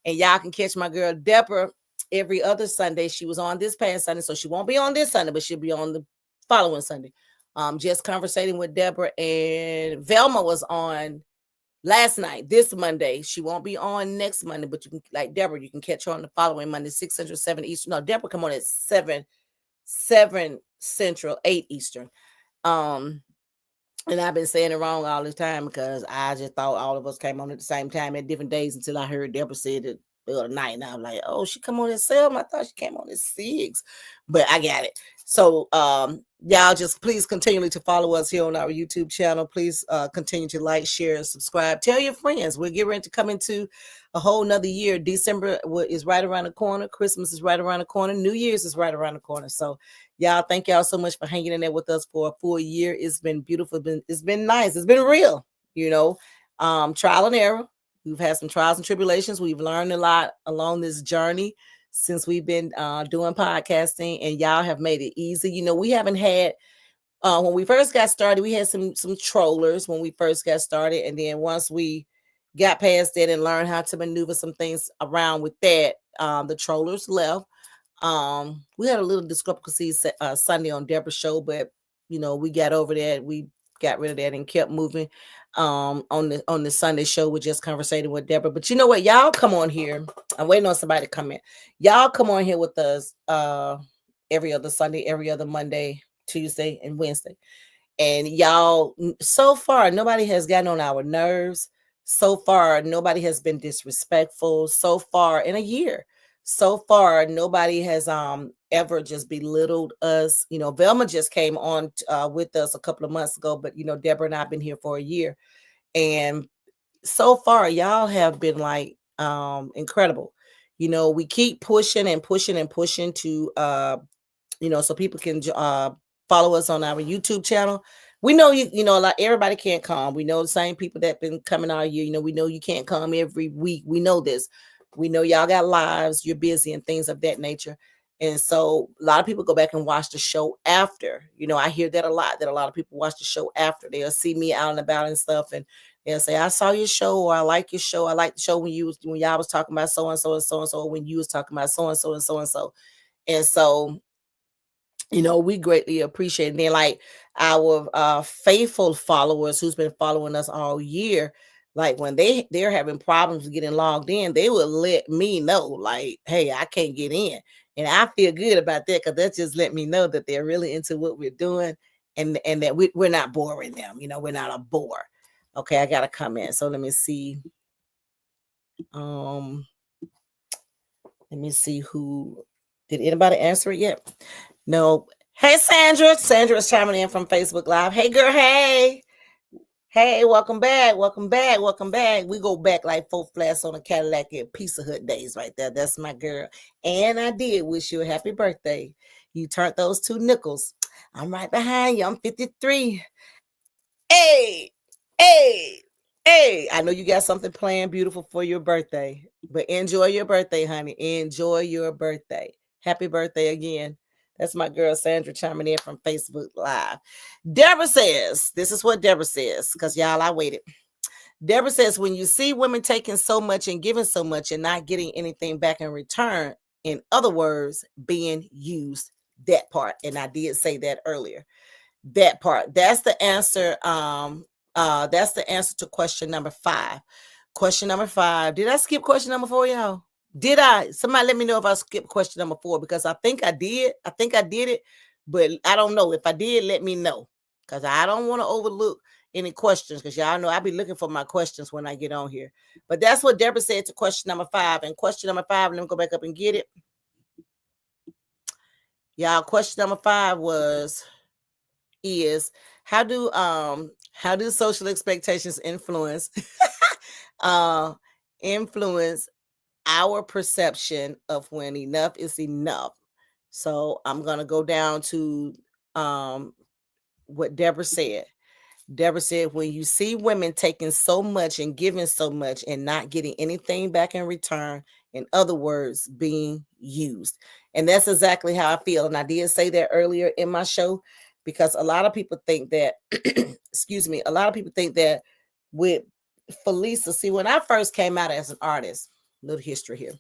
And y'all can catch my girl, Deborah, every other Sunday. She was on this past Sunday, so she won't be on this Sunday, but she'll be on the following Sunday. Just conversating with Deborah, and Velma was on last night, this Monday. She won't be on next Monday, but you can, like Deborah, you can catch her on the following Monday, 600, 7 Eastern. No, Deborah come on at 7 Central, 8 Eastern. And I've been saying it wrong all this time because I just thought all of us came on at the same time at different days until I heard Deborah said it the other night. And I was like, oh, she come on at 7. I thought she came on at 6. But I got it. So y'all just please continually to follow us here on our YouTube channel. Please continue to like, share, and subscribe. Tell your friends. We're getting ready to come into a whole nother year. December is right around the corner. Christmas is right around the corner. New Year's is right around the corner. So y'all, thank y'all so much for hanging in there with us for a full year. It's been beautiful. It's been nice. It's been real, trial and error. We've had some trials and tribulations. We've learned a lot along this journey since we've been doing podcasting, and y'all have made it easy. We haven't had, when we first got started, we had some trollers when we first got started. And then once we got past that and learned how to maneuver some things around with that, the trollers left. We had a little discrepancy Sunday on Deborah's show, but we got over that. We got rid of that and kept moving. On the Sunday show, we're just conversating with Deborah. But you know what? Y'all come on here. I'm waiting on somebody to come in. Y'all come on here with us every other Sunday, every other Monday, Tuesday, and Wednesday. And y'all, so far, nobody has gotten on our nerves. So far, nobody has been disrespectful. So far, in a year. So far, nobody has ever just belittled us. Velma just came on with us a couple of months ago, but Deborah and I have been here for a year, and so far, y'all have been like incredible. We keep pushing and pushing and pushing to so people can follow us on our YouTube channel. We know everybody can't come. We know the same people that been coming all year. We know you can't come every week. We know this. We know y'all got lives, you're busy and things of that nature. And so a lot of people go back and watch the show after. I hear that a lot, that a lot of people watch the show after. They'll see me out and about and stuff, and they'll say, I saw your show, or I like your show. I like the show when y'all was talking about so and so and so and so, when you was talking about so and so and so and so. And so we greatly appreciate it. And then like our faithful followers who's been following us all year, like when they're having problems getting logged in, they will let me know, like, hey, I can't get in. And I feel good about that, because that just let me know that they're really into what we're doing, and that we're not boring them. We're not a bore. Okay, I got to come in. So let me see. Let me see who. Did anybody answer it yet? No. Hey, Sandra. Sandra is chiming in from Facebook Live. Hey, girl. Hey. Hey, welcome back. Welcome back. Welcome back. We go back like 4 flats on a Cadillac at Pizza Hut days right there. That's my girl. And I did wish you a happy birthday. You turned those 2 nickels. I'm right behind you. I'm 53. Hey, hey, hey. I know you got something planned beautiful for your birthday, but enjoy your birthday, honey. Enjoy your birthday. Happy birthday again. That's my girl, Sandra, chiming in from Facebook Live. Deborah says, this is what Deborah says, because y'all, I waited. Deborah says, when you see women taking so much and giving so much and not getting anything back in return, in other words, being used, that part. And I did say that earlier. That part. That's the answer. That's the answer to question number 5. Question number 5. Did I skip question number 4, y'all? Did I? Somebody let me know if I skipped question number 4 because I think I did. I think I did it, but I don't know. If I did, let me know because I don't want to overlook any questions because y'all know I be looking for my questions when I get on here. But that's what Deborah said to question number 5. And question number 5, let me go back up and get it. Y'all, question number 5 is how do social expectations influence influence our perception of when enough is enough. So I'm gonna go down to what Deborah said. Deborah said, when you see women taking so much and giving so much and not getting anything back in return, in other words, being used. And that's exactly how I feel. And I did say that earlier in my show because a lot of people think that, excuse me, a lot of people think that with Felisa, see, when I first came out as an artist, little history here.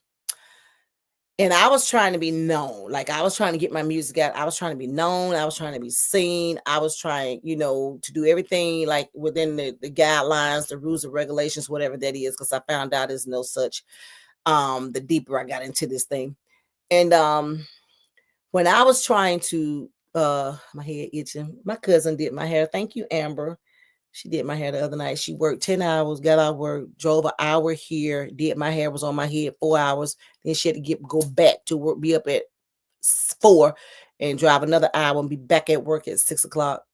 And I was trying to be known. Like I was trying to get my music out. I was trying to be known. I was trying to be seen. I was trying, to do everything like within the guidelines, the rules and regulations, whatever that is, because I found out there's no such the deeper I got into this thing. And when I was trying to my head itching, my cousin did my hair. Thank you, Amber. She did my hair the other night. She worked 10 hours, got out of work, drove an hour here, did my hair, was on my head 4 hours. Then she had to go back to work, be up at 4 and drive another hour and be back at work at 6 o'clock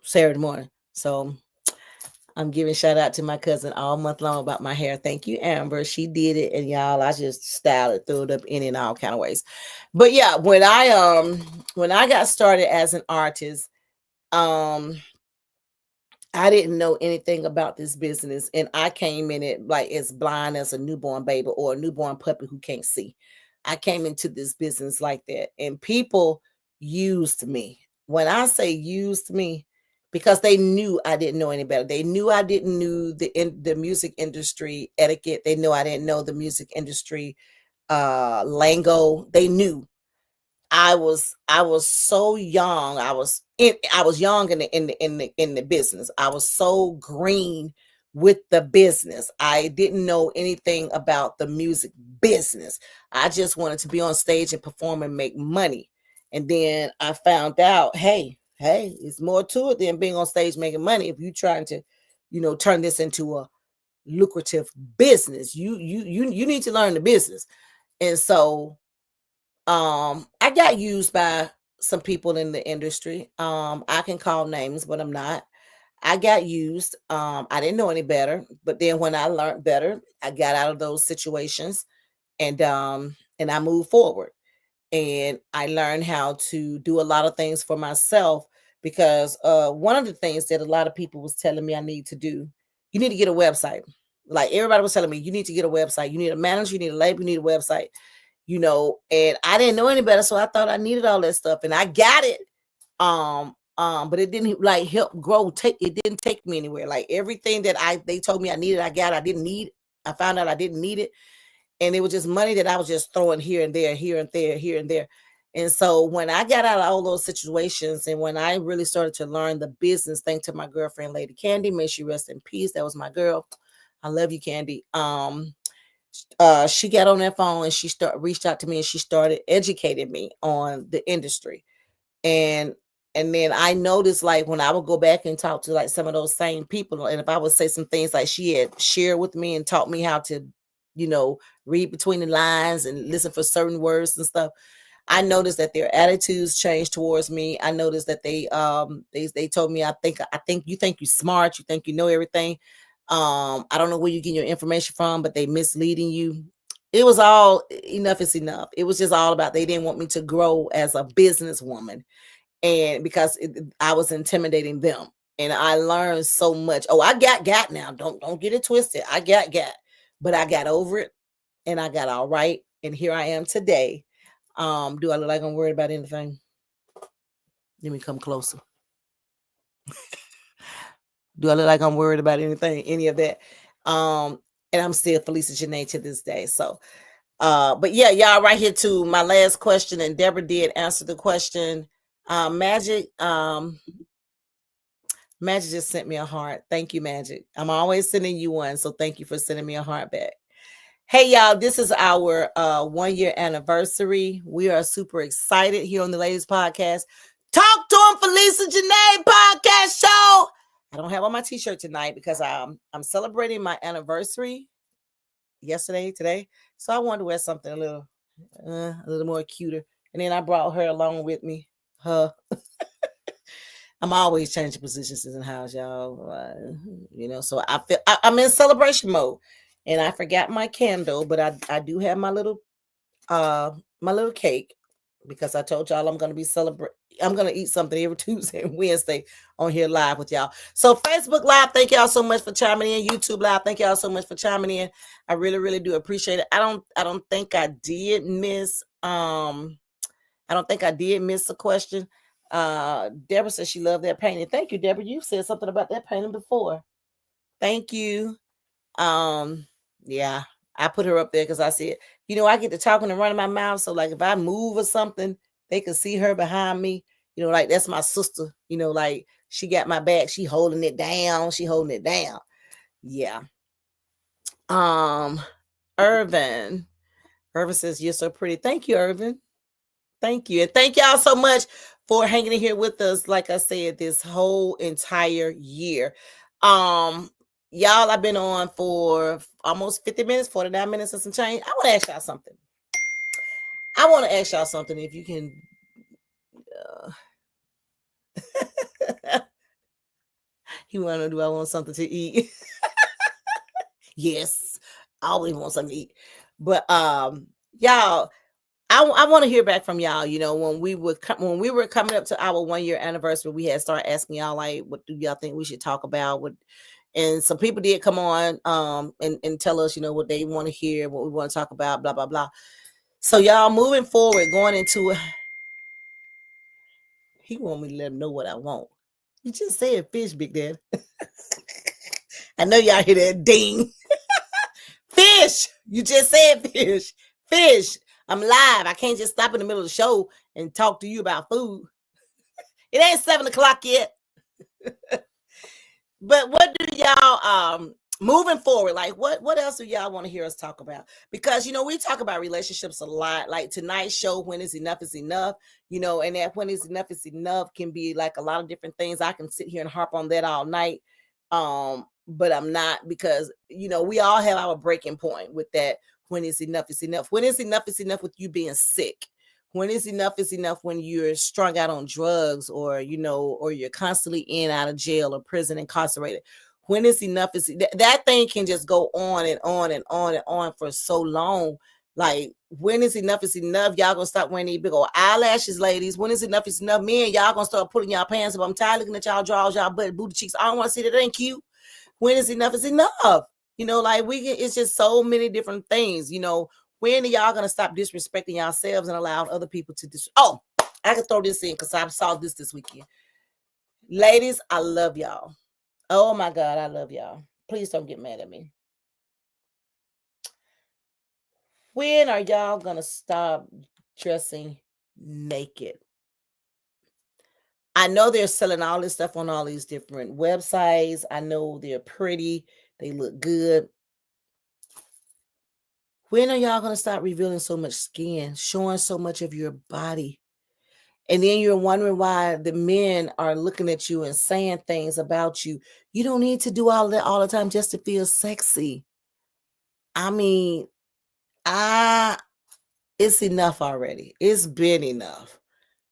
Saturday morning. So I'm giving shout out to my cousin all month long about my hair. Thank you, Amber. She did it. And y'all, I just styled it, threw it up in all kind of ways. But yeah, when I got started as an artist, I didn't know anything about this business, and I came in it like as blind as a newborn baby or a newborn puppy who can't see. I came into this business like that, and people used me. When I say used me, because they knew I didn't know any better. They knew I didn't know the music industry etiquette. They knew I didn't know the music industry lingo. They knew. I was so young. I was young in the business. I was so green with the business. I didn't know anything about the music business. I just wanted to be on stage and perform and make money. And then I found out, hey, it's more to it than being on stage making money. If you're trying to, turn this into a lucrative business, you need to learn the business. And so I got used by some people in the industry. I can call names, but I'm not. I got used. I didn't know any better, but then when I learned better, I got out of those situations and I moved forward. And I learned how to do a lot of things for myself because one of the things that a lot of people was telling me I need to do, you need to get a website. Like everybody was telling me, you need to get a website. You need a manager, you need a label, you need a website. And I didn't know any better, so I thought I needed all that stuff, and I got it. But it didn't like help grow. It didn't take me anywhere. Like everything that they told me I needed, I got. I didn't need. I found out I didn't need it, and it was just money that I was just throwing here and there, here and there, here and there. And so when I got out of all those situations, and when I really started to learn the business, thanks to my girlfriend, Lady Candy, may she rest in peace. That was my girl. I love you, Candy. She got on that phone and she reached out to me and she started educating me on the industry. And then I noticed, like, when I would go back and talk to like some of those same people, and if I would say some things like she had shared with me and taught me how to, read between the lines and listen for certain words and stuff, I noticed that their attitudes changed towards me. I noticed that they told me, I think you think you're smart, you think you know everything. I don't know where you get your information from, but they misleading you. It was all enough is enough. It was just all about they didn't want me to grow as a businesswoman, and because I was intimidating them. And I learned so much. Oh, I got now. Don't get it twisted. I got, but I got over it, and I got all right. And here I am today. Do I look like I'm worried about anything? Let me come closer. Do I look like I'm worried about anything, any of that? And I'm still Felisa Janae to this day. So, but yeah, y'all right here to my last question, and Deborah did answer the question. Magic, Magic just sent me a heart. Thank you, Magic. I'm always sending you one, so thank you for sending me a heart back. Hey, y'all, this is our 1 year anniversary. We are super excited here on the Ladies Podcast. Talk to him for Lisa Janae podcast show. I don't have on my t-shirt tonight because I'm celebrating my anniversary today. So I wanted to wear something a little more cuter. And then I brought her along with me. Her. I'm always changing positions in the house, y'all. So I'm in celebration mode, and I forgot my candle, but I do have my little cake because I told y'all I'm gonna be celebrate. I'm gonna eat something every Tuesday and Wednesday on here live with y'all. So Facebook Live, thank y'all so much for chiming in. YouTube Live, thank y'all so much for chiming in. I really, really do appreciate it. I don't think I did miss the question. Deborah said she loved that painting. Thank you, Deborah. You said something about that painting before. Thank you. Yeah, I put her up there because I said, I get to talking and running my mouth. So like if I move or something, they can see her behind me. Like that's my sister. Like she got my back. She holding it down. Yeah. Irvin. Irvin says you're so pretty. Thank you, Irvin. Thank you. And thank y'all so much for hanging in here with us. Like I said, this whole entire year. Y'all, I've been on for almost 50 minutes, 49 minutes and some change. I want to ask y'all something. If you can. You want to do I want something to eat? Yes. I always want something to eat. But y'all, I want to hear back from y'all. When we were coming up to our 1 year anniversary, we had started asking y'all like, what do y'all think we should talk about? And some people did come on and tell us, what they want to hear, what we want to talk about, blah blah blah. So y'all moving forward, going into it, he want me to let him know what I want. You just said fish, Big Dad. I know y'all hear that ding. Fish. You just said fish. Fish. I'm live. I can't just stop in the middle of the show and talk to you about food. It ain't 7:00 yet. But what do y'all moving forward? Like what else do y'all want to hear us talk about? Because we talk about relationships a lot. Like tonight's show, when is enough is enough. And that when is enough can be like a lot of different things. I can sit here and harp on that all night. But I'm not, because we all have our breaking point with that. When is enough is enough. When is enough with you being sick. When is enough when you're strung out on drugs, or or you're constantly in out of jail or prison, incarcerated. When is enough that thing can just go on and on and on and on for so long. Like, when is enough y'all gonna stop wearing these big old eyelashes, ladies? When is enough men, y'all gonna start putting y'all pants up? I'm tired looking at y'all drawers, y'all butt, booty cheeks. I don't want to see that. It ain't cute. When is enough like it's just so many different things. When are y'all gonna stop disrespecting yourselves and allowing other people to Oh, I can throw this in because I saw this weekend. Ladies, I love y'all. Oh my God, I love y'all. Please don't get mad at me. When are y'all gonna stop dressing naked? I know they're selling all this stuff on all these different websites. I know they're pretty. They look good. When are y'all going to stop revealing so much skin, showing so much of your body? And then you're wondering why the men are looking at you and saying things about you. You don't need to do all that all the time just to feel sexy. I mean, it's enough already. It's been enough.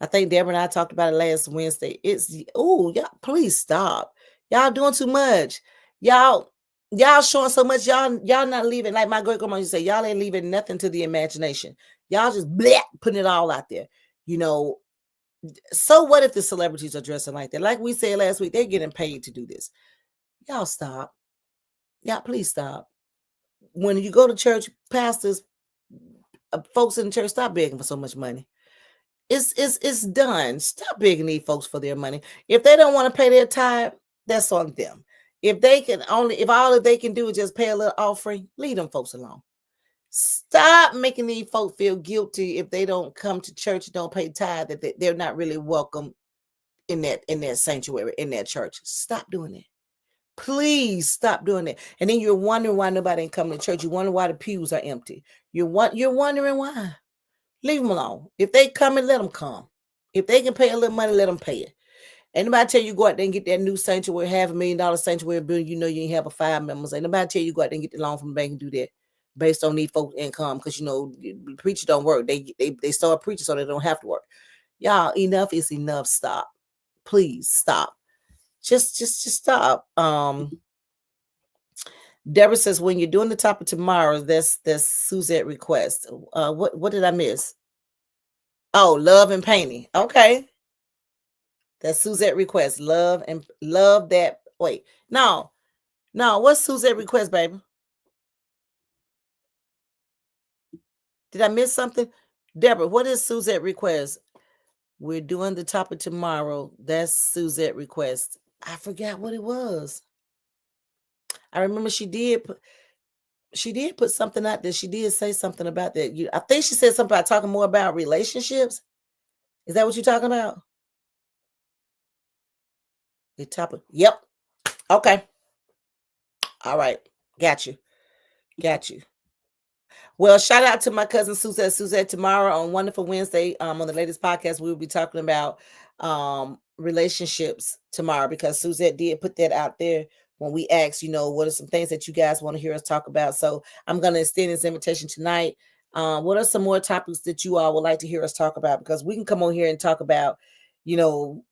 I think Deborah and I talked about it last Wednesday. Y'all, please stop. Y'all doing too much. Y'all showing so much. Y'all not leaving, like my great grandma used to say, y'all ain't leaving nothing to the imagination. Y'all just putting it all out there. So what if the celebrities are dressing like that? Like we said last week, they're getting paid to do this. Y'all stop. Y'all please stop. When you go to church, pastors, folks in the church, stop begging for so much money. It's done. Stop begging these folks for their money. If they don't want to pay their tithe, that's on them. If all they can do is just pay a little offering, leave them folks alone. Stop making these folks feel guilty if they don't come to church and don't pay tithe, that they're not really welcome in that sanctuary, in that church. Stop doing it. Please stop doing it. And then you're wondering why nobody ain't coming to church. You wonder why the pews are empty. You're wondering why. Leave them alone. If they come and let them come. If they can pay a little money, let them pay it. Anybody tell you go out there and get that new sanctuary, $500,000 sanctuary building, you know you ain't have a 5 members. Ain't nobody tell you go out there and get the loan from the bank and do that based on these folks' income, because you know preachers don't work. They start preaching so they don't have to work. Y'all, enough is enough. Stop. Please stop. Just stop. Deborah says when you're doing the topic tomorrow, that's Suzette request. What did I miss? Oh, love and painting. Okay. That's Suzette request. Love that. Wait, no. What's Suzette request, baby? Did I miss something? Deborah, what is Suzette request? We're doing the topic tomorrow. That's Suzette request. I forgot what it was. I remember she did put something out there. She did say something about that. I think she said something about talking more about relationships. Is that what you're talking about? The topic. Yep. Okay. All right. Got you. Well, shout out to my cousin Suzette. Suzette, tomorrow on Wonderful Wednesday, on the latest podcast, we will be talking about relationships tomorrow, because Suzette did put that out there when we asked, what are some things that you guys want to hear us talk about. So I'm going to extend this invitation tonight. What are some more topics that you all would like to hear us talk about? Because we can come on here and talk about,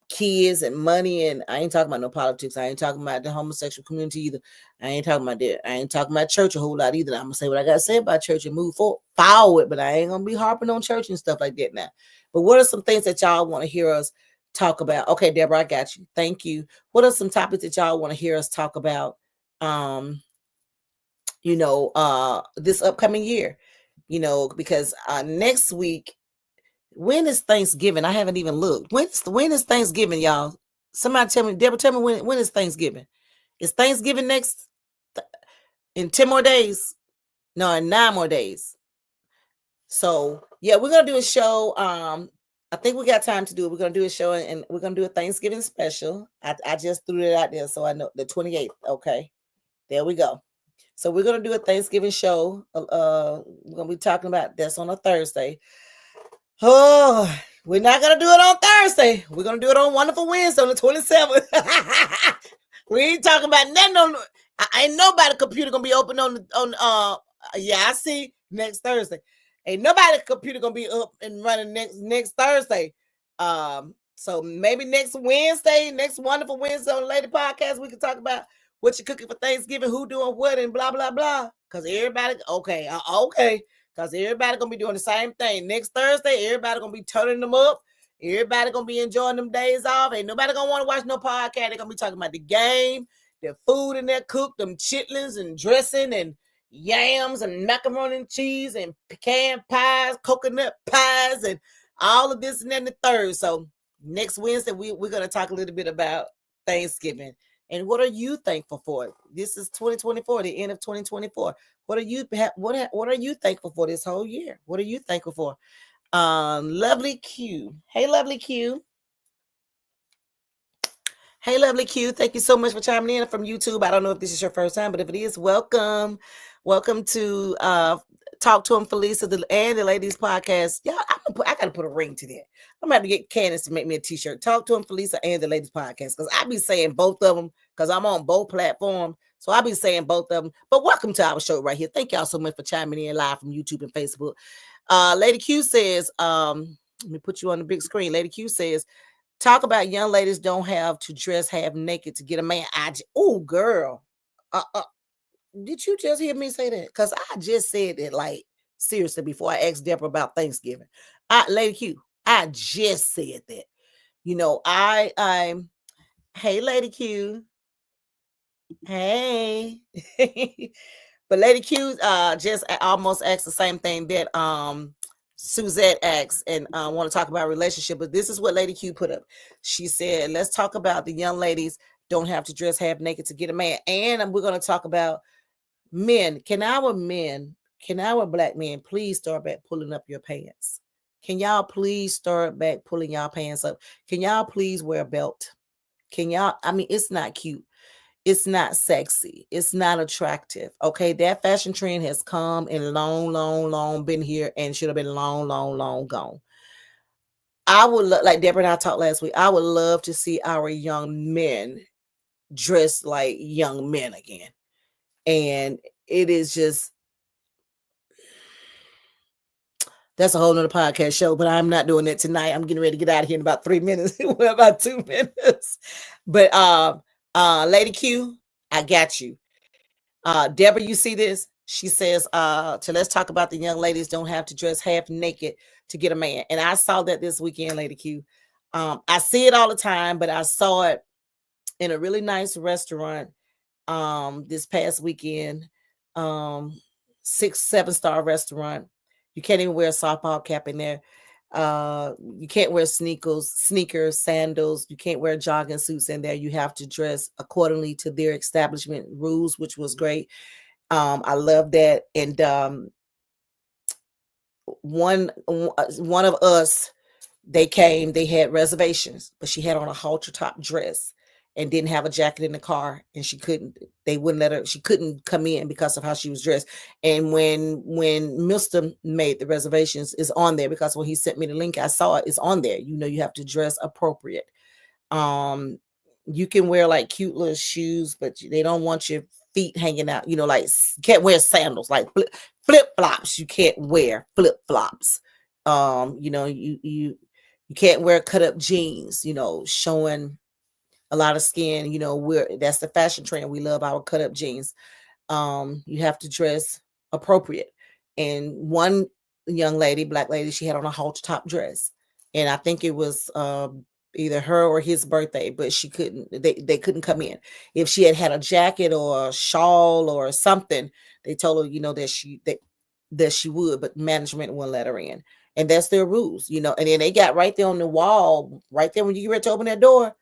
kids and money. And I ain't talking about no politics. I ain't talking about the homosexual community either. I ain't talking about that. I ain't talking about church a whole lot either. I'm going to say what I got to say about church and move forward, but I ain't going to be harping on church and stuff like that now. But what are some things that y'all want to hear us talk about? Okay, Deborah, I got you. Thank you. What are some topics that y'all want to hear us talk about, this upcoming year? Because next week, when is Thanksgiving? I haven't even looked. When is Thanksgiving, y'all? Somebody tell me, Deborah, tell me when is Thanksgiving? Is Thanksgiving next in 10 more days? No, in 9 more days. So yeah, we're gonna do a show. I think we got time to do it. We're gonna do a show, and we're gonna do a Thanksgiving special. I just threw it out there, so I know the 28th. Okay, there we go. So we're gonna do a Thanksgiving show. We're gonna be talking about that's on a Thursday. Oh, we're not gonna do it on Thursday. We're gonna do it on Wonderful Wednesday on the 27th. We ain't talking about nothing on. Ain't nobody computer gonna be open on. Yeah, I see next Thursday. Ain't nobody computer gonna be up and running next Thursday. So maybe next Wednesday, next Wonderful Wednesday on the Lady Podcast, we can talk about what you're cooking for Thanksgiving, who doing what, and blah blah blah. Cause everybody, okay. Because everybody gonna be doing the same thing. Next Thursday, everybody gonna be turning them up. Everybody gonna be enjoying them days off. Ain't nobody gonna want to watch no podcast. They're gonna be talking about the game, their food in their cook, them chitlins and dressing and yams and macaroni and cheese and pecan pies, coconut pies, and all of this and then the third. So next Wednesday, we're gonna talk a little bit about Thanksgiving. And what are you thankful for? This is 2024, the end of 2024. What are you thankful for this whole year? What are you thankful for? Lovely Q. Hey, Lovely Q. Hey, Lovely Q. Thank you so much for chiming in from YouTube. I don't know if this is your first time, but if it is, welcome. Welcome to Talk to Him, Felisa, and the Ladies Podcast. Yeah, I gotta put a ring to that. I'm gonna have to get Candace to make me a t-shirt. Talk to Him, Felisa, and the Ladies Podcast. Because I be saying both of them, because I'm on both platforms. So I be saying both of them. But welcome to our show right here. Thank y'all so much for chiming in live from YouTube and Facebook. Lady Q says, let me put you on the big screen. Lady Q says, talk about young ladies don't have to dress half naked to get a man. Oh, girl. Did you just hear me say that? Because I just said it, like, seriously, before I asked Deborah about Thanksgiving. Lady Q, I just said that. I'm hey, Lady Q. Hey. But Lady Q just almost asked the same thing that Suzette asked, and want to talk about relationship. But this is what Lady Q put up. She said, let's talk about the young ladies don't have to dress half naked to get a man. And we're going to talk about men. Can our black men please start back pulling up your pants? Can y'all please start back pulling y'all pants up? Can y'all please wear a belt? Can y'all? I mean, it's not cute. It's not sexy. It's not attractive. Okay. That fashion trend has come and long been here and should have been long gone. I would like Deborah and I talked last week. I would love to see our young men dressed like young men again. And it is just, that's a whole nother podcast show, but I'm not doing it tonight. I'm getting ready to get out of here in about 3 minutes. Well, about 2 minutes. But Lady Q, I got you. Deborah, you see this? She says, so let's talk about the young ladies don't have to dress half naked to get a man. And I saw that this weekend, Lady Q. I see it all the time, but I saw it in a really nice restaurant this past weekend. 6-7 star restaurant. You can't even wear a softball cap in there. You can't wear sneakers, sandals. You can't wear jogging suits in there. You have to dress accordingly to their establishment rules, which was great. I love that. And one of us, they had reservations, but she had on a halter top dress and didn't have a jacket in the car, and they wouldn't let her, she couldn't come in because of how she was dressed. And when Mr. made the reservations, is on there, because when he sent me the link, I saw it's on there. You have to dress appropriate. You can wear like cute little shoes, but they don't want your feet hanging out. Like, can't wear sandals, like flip flops. You can't wear flip flops. You can't wear cut up jeans, showing a lot of skin. That's the fashion trend. We love our cut up jeans. You have to dress appropriate. And one young lady, black lady, she had on a halter top dress, and I think it was either her or his birthday, but they couldn't come in. If she had a jacket or a shawl or something, they told her, that she would, but management wouldn't let her in. And that's their rules, and then they got right there on the wall, right there when you get ready to open that door,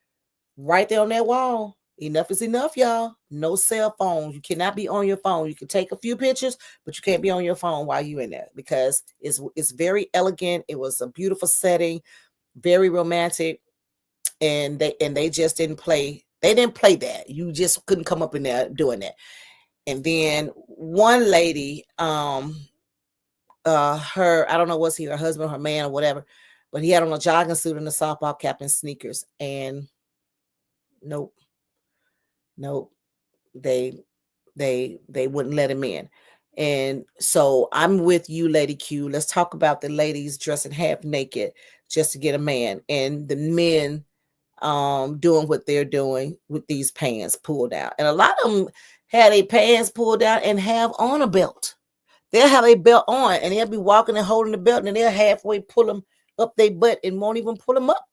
right there on that wall. Enough is enough, y'all. No cell phones. You cannot be on your phone. You can take a few pictures, but you can't be on your phone while you're in there, because it's very elegant. It was a beautiful setting, very romantic, and they just didn't play. They didn't play that. You just couldn't come up in there doing that. And then one lady, her, I don't know, was he her husband, her man, or whatever, but he had on a jogging suit and a softball cap and sneakers, and nope, they wouldn't let him in. And so I'm with you, Lady Q. Let's talk about the ladies dressing half naked just to get a man, and the men doing what they're doing with these pants pulled out. And a lot of them had a pants pulled out and have on a belt. They'll have a belt on, and they'll be walking and holding the belt, and they'll halfway pull them up their butt and won't even pull them up.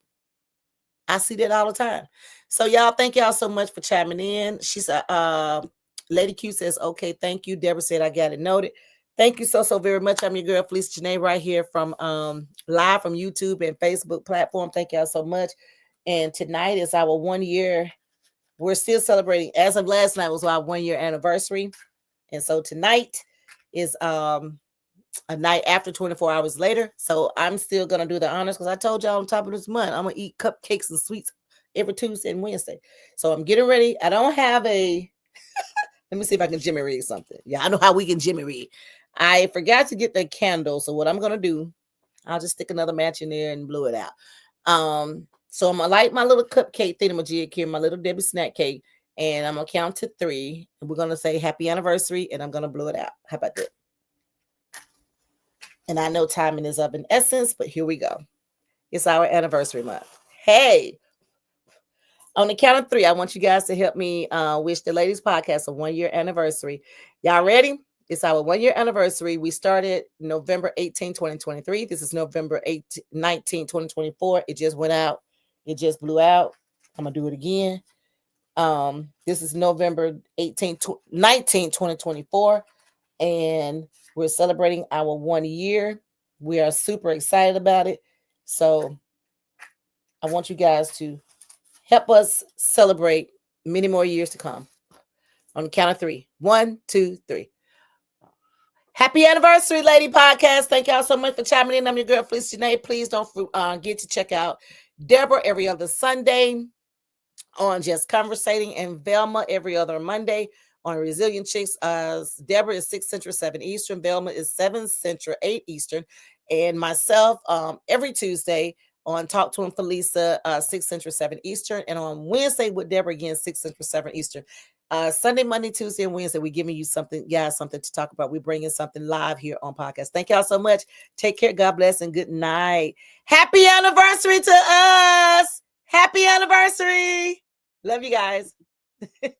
I see that all the time. So y'all, thank y'all so much for chiming in. She said, Lady Q says, okay, thank you. Deborah said, I got it noted. Thank you so very much. I'm your girl, Felicia Janae, right here from live from YouTube and Facebook platform. Thank y'all so much. And tonight is our 1 year. We're still celebrating. As of last night was our 1 year anniversary. And so tonight is a night after 24 hours later. So I'm still going to do the honors, because I told y'all on top of this month, I'm going to eat cupcakes and sweets every Tuesday and Wednesday. So I'm getting ready. I don't have a, let me see if I can Jimmy read something. Yeah, I know how we can Jimmy read. I forgot to get the candle. So what I'm going to do, I'll just stick another match in there and blow it out. So I'm going to light my little cupcake thingamajig here, my little Debbie snack cake. And I'm going to count to 3. And we're going to say happy anniversary, and I'm going to blow it out. How about that? And I know timing is of an essence, but here we go. It's our anniversary month. Hey, on the count of 3, I want you guys to help me wish the Ladies Podcast a 1 year anniversary. Y'all ready? It's our 1 year anniversary. We started November 18, 2023. This is November 19, 2024. It just went out. It just blew out. I'm going to do it again. This is November 19, 2024. And we're celebrating our 1 year. We are super excited about it. So I want you guys to help us celebrate many more years to come. On the count of 3. 1, 2, 3. Happy anniversary, Lady Podcast. Thank y'all so much for chiming in. I'm your girl, Felice Janae. Please don't forget to check out Deborah every other Sunday on Just Conversating, and Velma every other Monday on Resilient Chicks. Deborah is 6 Central, 7 Eastern. Velma is 7 Central, 8 Eastern. And myself every Tuesday on Talk to Him for Lisa, 6 Central, 7 Eastern. And on Wednesday with Deborah again, 6 Central, 7 Eastern. Sunday, Monday, Tuesday, and Wednesday, we're giving you something, guys, something to talk about. We're bringing something live here on podcast. Thank y'all so much. Take care. God bless and good night. Happy anniversary to us. Happy anniversary. Love you guys.